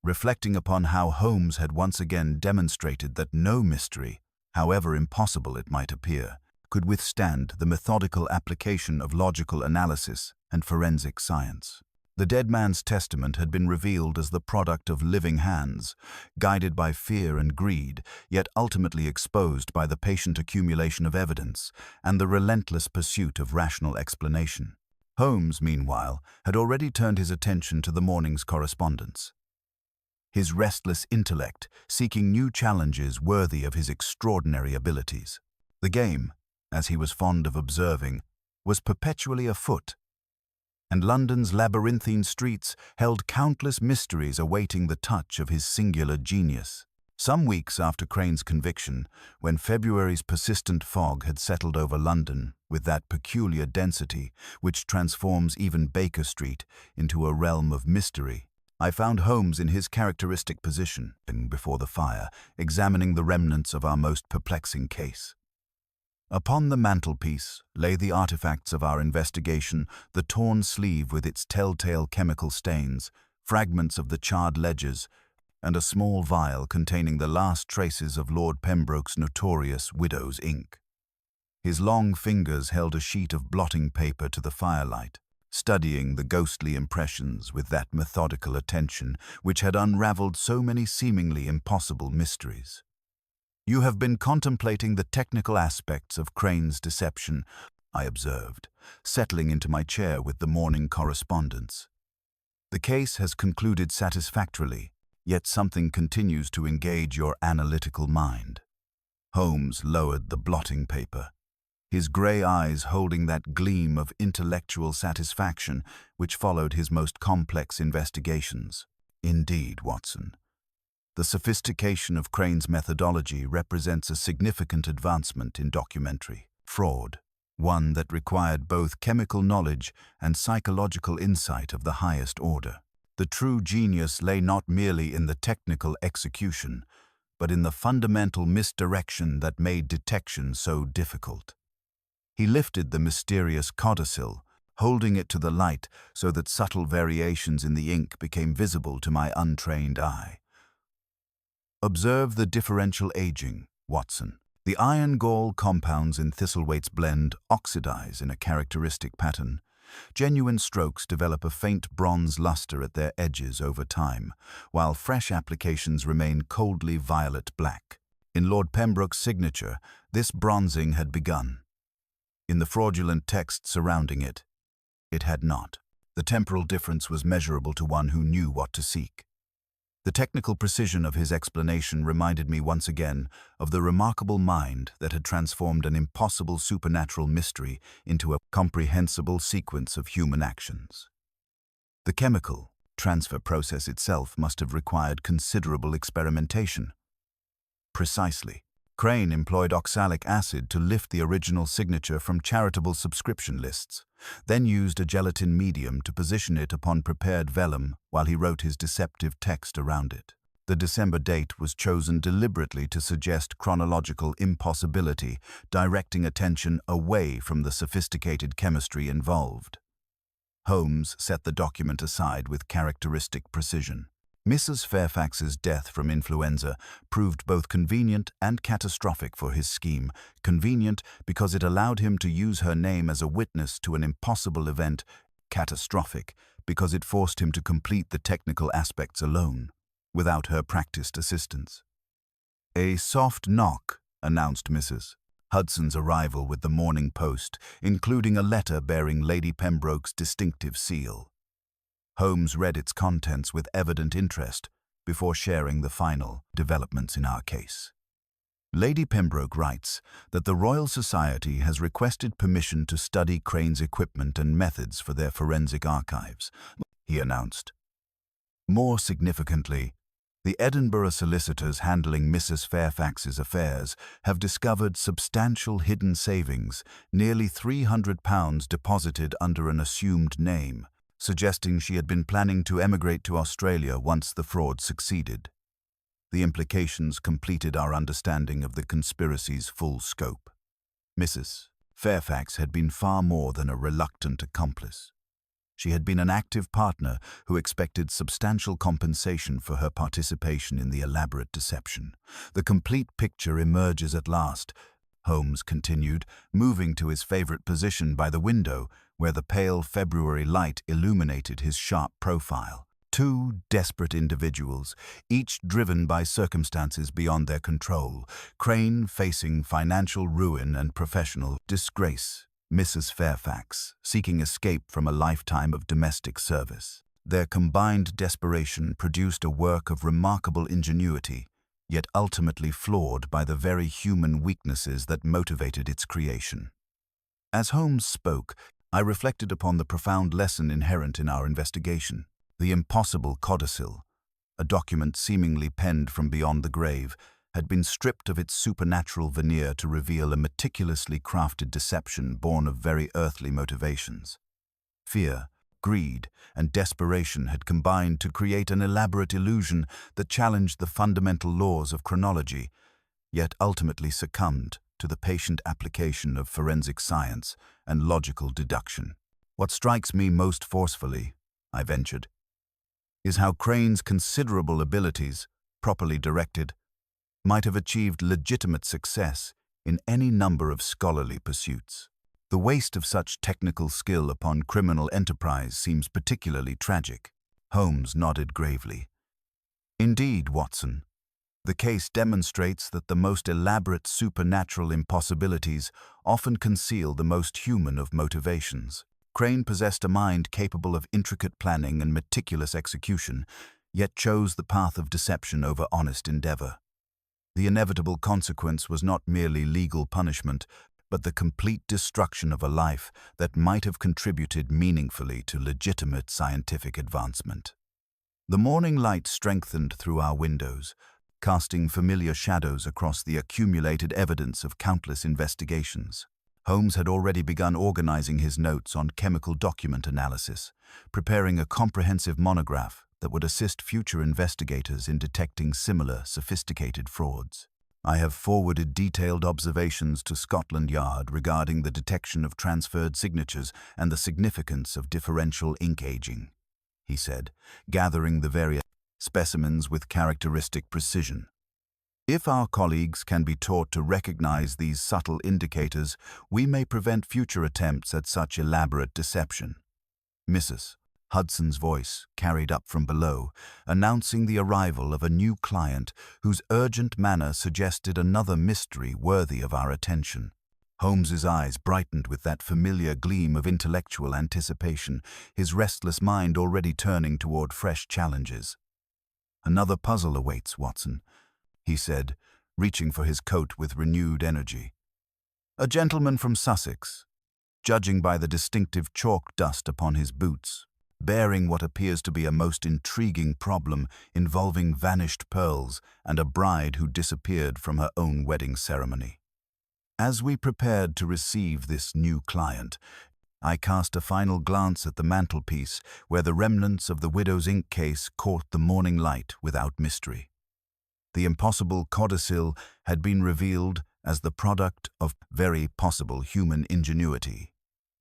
reflecting upon how Holmes had once again demonstrated that no mystery, however impossible it might appear, could withstand the methodical application of logical analysis and forensic science. The dead man's testament had been revealed as the product of living hands, guided by fear and greed, yet ultimately exposed by the patient accumulation of evidence and the relentless pursuit of rational explanation. Holmes, meanwhile, had already turned his attention to the morning's correspondence. His restless intellect seeking new challenges worthy of his extraordinary abilities. The game, as he was fond of observing, was perpetually afoot, and London's labyrinthine streets held countless mysteries awaiting the touch of his singular genius. Some weeks after Crane's conviction, when February's persistent fog had settled over London with that peculiar density which transforms even Baker Street into a realm of mystery, I found Holmes in his characteristic position, before the fire, examining the remnants of our most perplexing case. Upon the mantelpiece lay the artifacts of our investigation, the torn sleeve with its telltale chemical stains, fragments of the charred ledgers, and a small vial containing the last traces of Lord Pembroke's notorious widow's ink. His long fingers held a sheet of blotting paper to the firelight, studying the ghostly impressions with that methodical attention which had unraveled so many seemingly impossible mysteries. "You have been contemplating the technical aspects of Crane's deception," I observed, settling into my chair with the morning correspondence. "The case has concluded satisfactorily, yet something continues to engage your analytical mind." Holmes lowered the blotting paper, his grey eyes holding that gleam of intellectual satisfaction which followed his most complex investigations. "Indeed, Watson. The sophistication of Crane's methodology represents a significant advancement in documentary fraud, one that required both chemical knowledge and psychological insight of the highest order. The true genius lay not merely in the technical execution, but in the fundamental misdirection that made detection so difficult." He lifted the mysterious codicil, holding it to the light so that subtle variations in the ink became visible to my untrained eye. "Observe the differential aging, Watson. The iron gall compounds in Thistlewaite's blend oxidize in a characteristic pattern. Genuine strokes develop a faint bronze luster at their edges over time, while fresh applications remain coldly violet black. In Lord Pembroke's signature, this bronzing had begun. In the fraudulent text surrounding it, it had not. The temporal difference was measurable to one who knew what to seek. The technical precision of his explanation reminded me once again of the remarkable mind that had transformed an impossible supernatural mystery into a comprehensible sequence of human actions. The chemical transfer process itself must have required considerable experimentation. Precisely. Crane employed oxalic acid to lift the original signature from charitable subscription lists, then used a gelatin medium to position it upon prepared vellum while he wrote his deceptive text around it. The December date was chosen deliberately to suggest chronological impossibility, directing attention away from the sophisticated chemistry involved. Holmes set the document aside with characteristic precision. Mrs. Fairfax's death from influenza proved both convenient and catastrophic for his scheme. Convenient because it allowed him to use her name as a witness to an impossible event. Catastrophic because it forced him to complete the technical aspects alone, without her practiced assistance. A soft knock announced Mrs. Hudson's arrival with the Morning Post, including a letter bearing Lady Pembroke's distinctive seal. Holmes read its contents with evident interest before sharing the final developments in our case. Lady Pembroke writes that the Royal Society has requested permission to study Crane's equipment and methods for their forensic archives, he announced. More significantly, the Edinburgh solicitors handling Mrs. Fairfax's affairs have discovered substantial hidden savings, nearly £300 deposited under an assumed name, suggesting she had been planning to emigrate to Australia once the fraud succeeded. The implications completed our understanding of the conspiracy's full scope. Mrs. Fairfax had been far more than a reluctant accomplice. She had been an active partner who expected substantial compensation for her participation in the elaborate deception. The complete picture emerges at last, Holmes continued, moving to his favorite position by the window, where the pale February light illuminated his sharp profile. Two desperate individuals, each driven by circumstances beyond their control, Crane facing financial ruin and professional disgrace, Mrs. Fairfax seeking escape from a lifetime of domestic service. Their combined desperation produced a work of remarkable ingenuity, yet ultimately flawed by the very human weaknesses that motivated its creation. As Holmes spoke, I reflected upon the profound lesson inherent in our investigation. The impossible codicil, a document seemingly penned from beyond the grave, had been stripped of its supernatural veneer to reveal a meticulously crafted deception born of very earthly motivations. Fear, greed, and desperation had combined to create an elaborate illusion that challenged the fundamental laws of chronology, yet ultimately succumbed to the patient application of forensic science and logical deduction. What strikes me most forcefully, I ventured, is how Crane's considerable abilities, properly directed, might have achieved legitimate success in any number of scholarly pursuits. The waste of such technical skill upon criminal enterprise seems particularly tragic. Holmes nodded gravely. Indeed, Watson, the case demonstrates that the most elaborate supernatural impossibilities often conceal the most human of motivations. Crane possessed a mind capable of intricate planning and meticulous execution, yet chose the path of deception over honest endeavor. The inevitable consequence was not merely legal punishment, but the complete destruction of a life that might have contributed meaningfully to legitimate scientific advancement. The morning light strengthened through our windows, casting familiar shadows across the accumulated evidence of countless investigations. Holmes had already begun organizing his notes on chemical document analysis, preparing a comprehensive monograph that would assist future investigators in detecting similar sophisticated frauds. I have forwarded detailed observations to Scotland Yard regarding the detection of transferred signatures and the significance of differential ink aging, he said, gathering the various specimens with characteristic precision. If our colleagues can be taught to recognize these subtle indicators, we may prevent future attempts at such elaborate deception. Mrs. Hudson's voice carried up from below, announcing the arrival of a new client whose urgent manner suggested another mystery worthy of our attention. Holmes's eyes brightened with that familiar gleam of intellectual anticipation, his restless mind already turning toward fresh challenges. "Another puzzle awaits, Watson," he said, reaching for his coat with renewed energy. "A gentleman from Sussex, judging by the distinctive chalk dust upon his boots, bearing what appears to be a most intriguing problem involving vanished pearls and a bride who disappeared from her own wedding ceremony." As we prepared to receive this new client, I cast a final glance at the mantelpiece where the remnants of the widow's ink case caught the morning light without mystery. The impossible codicil had been revealed as the product of very possible human ingenuity,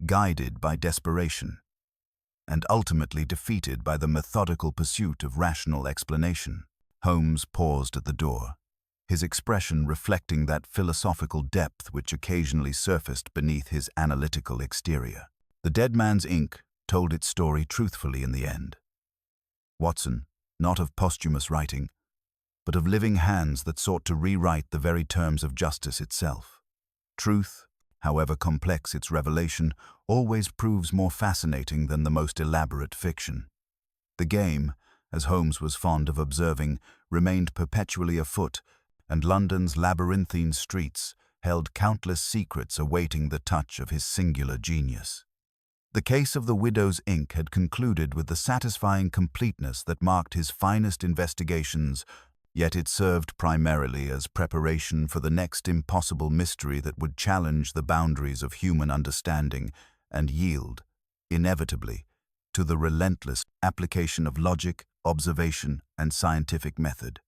guided by desperation, and ultimately defeated by the methodical pursuit of rational explanation. Holmes paused at the door, his expression reflecting that philosophical depth which occasionally surfaced beneath his analytical exterior. The dead man's ink told its story truthfully in the end. Watson, not of posthumous writing, but of living hands that sought to rewrite the very terms of justice itself. Truth, however complex its revelation, always proves more fascinating than the most elaborate fiction. The game, as Holmes was fond of observing, remained perpetually afoot, and London's labyrinthine streets held countless secrets awaiting the touch of his singular genius. The case of the widow's ink had concluded with the satisfying completeness that marked his finest investigations, yet it served primarily as preparation for the next impossible mystery that would challenge the boundaries of human understanding and yield, inevitably, to the relentless application of logic, observation, and scientific method.